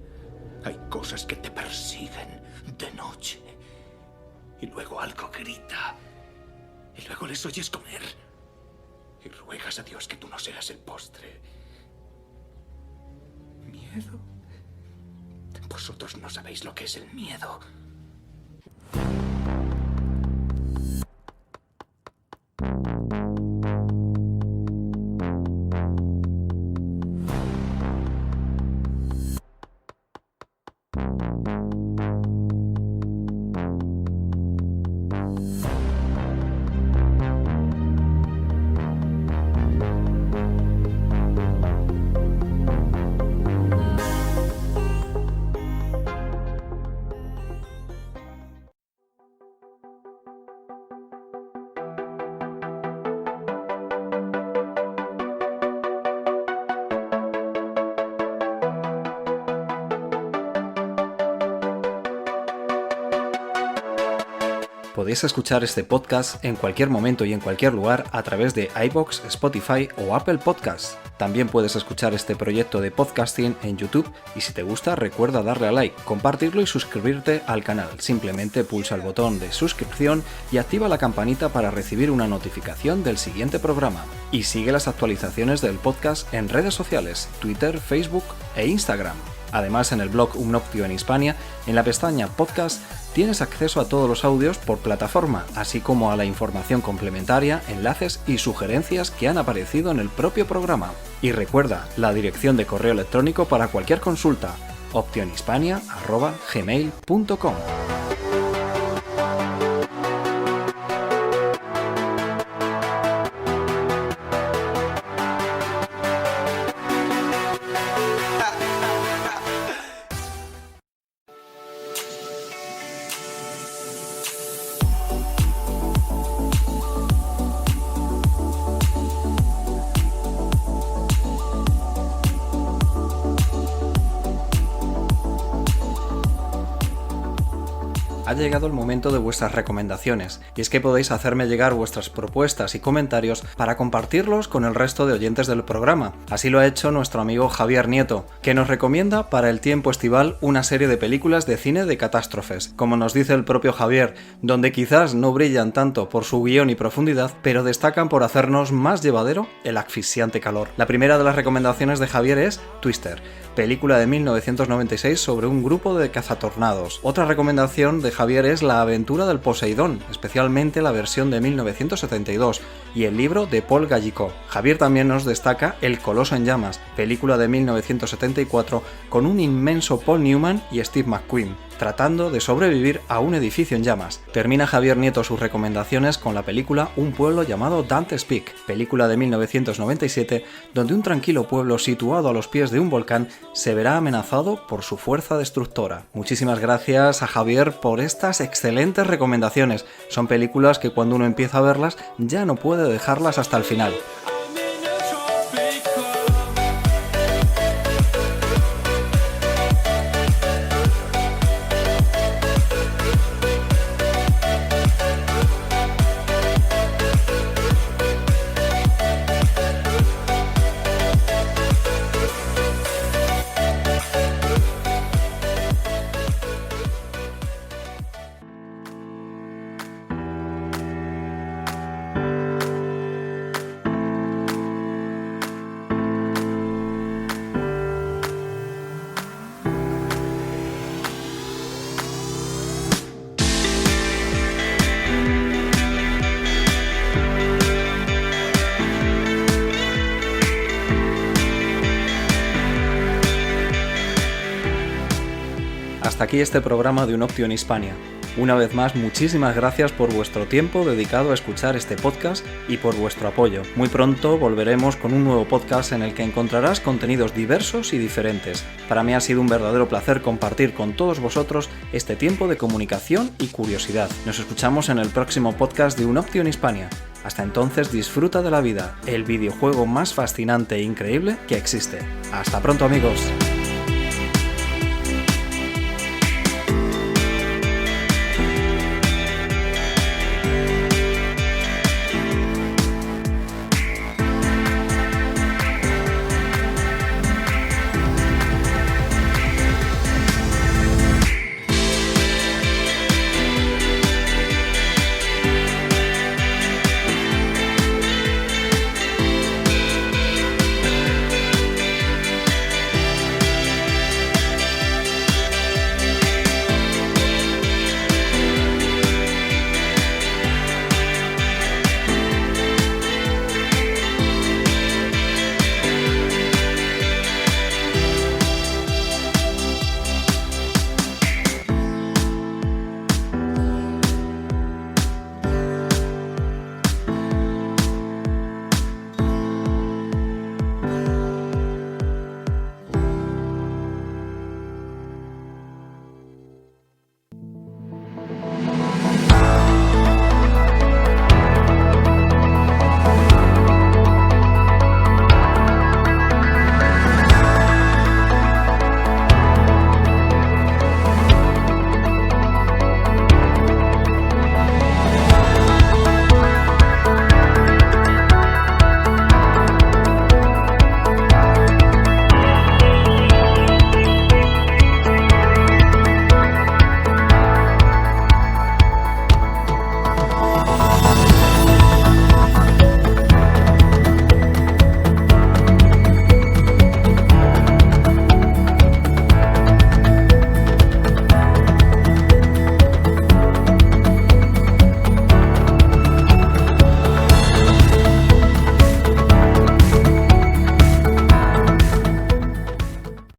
Hay cosas que te persiguen de noche. Y luego algo grita. Y luego les oyes comer. Y ruegas a Dios que tú no seas el postre. ¿Miedo? Vosotros no sabéis lo que es el miedo. Podéis escuchar este podcast en cualquier momento y en cualquier lugar a través de iVoox, Spotify o Apple Podcasts. También puedes escuchar este proyecto de podcasting en YouTube y si te gusta recuerda darle a like, compartirlo y suscribirte al canal. Simplemente pulsa el botón de suscripción y activa la campanita para recibir una notificación del siguiente programa. Y sigue las actualizaciones del podcast en redes sociales, Twitter, Facebook e Instagram. Además, en el blog Un Optio en Hispania, en la pestaña Podcast, tienes acceso a todos los audios por plataforma, así como a la información complementaria, enlaces y sugerencias que han aparecido en el propio programa. Y recuerda, la dirección de correo electrónico para cualquier consulta, optionhispania@gmail.com. Ha llegado el momento de vuestras recomendaciones, y es que podéis hacerme llegar vuestras propuestas y comentarios para compartirlos con el resto de oyentes del programa. Así lo ha hecho nuestro amigo Javier Nieto, que nos recomienda para el tiempo estival una serie de películas de cine de catástrofes, como nos dice el propio Javier, donde quizás no brillan tanto por su guión y profundidad, pero destacan por hacernos más llevadero el asfixiante calor. La primera de las recomendaciones de Javier es Twister, película de 1996 sobre un grupo de cazatornados. Otra recomendación de Javier es La aventura del Poseidón, especialmente la versión de 1972, y el libro de Paul Gallicot. Javier también nos destaca El Coloso en llamas, película de 1974 con un inmenso Paul Newman y Steve McQueen, tratando de sobrevivir a un edificio en llamas. Termina Javier Nieto sus recomendaciones con la película Un pueblo llamado Dante's Peak, película de 1997, donde un tranquilo pueblo situado a los pies de un volcán se verá amenazado por su fuerza destructora. Muchísimas gracias a Javier por estas excelentes recomendaciones. Son películas que cuando uno empieza a verlas ya no puede dejarlas hasta el final. hasta aquí este programa de Unoption Hispania. Una vez más, muchísimas gracias por vuestro tiempo dedicado a escuchar este podcast y por vuestro apoyo. Muy pronto volveremos con un nuevo podcast en el que encontrarás contenidos diversos y diferentes. Para mí ha sido un verdadero placer compartir con todos vosotros este tiempo de comunicación y curiosidad. Nos escuchamos en el próximo podcast de Unoption Hispania. Hasta entonces, disfruta de la vida, el videojuego más fascinante e increíble que existe. ¡Hasta pronto, amigos!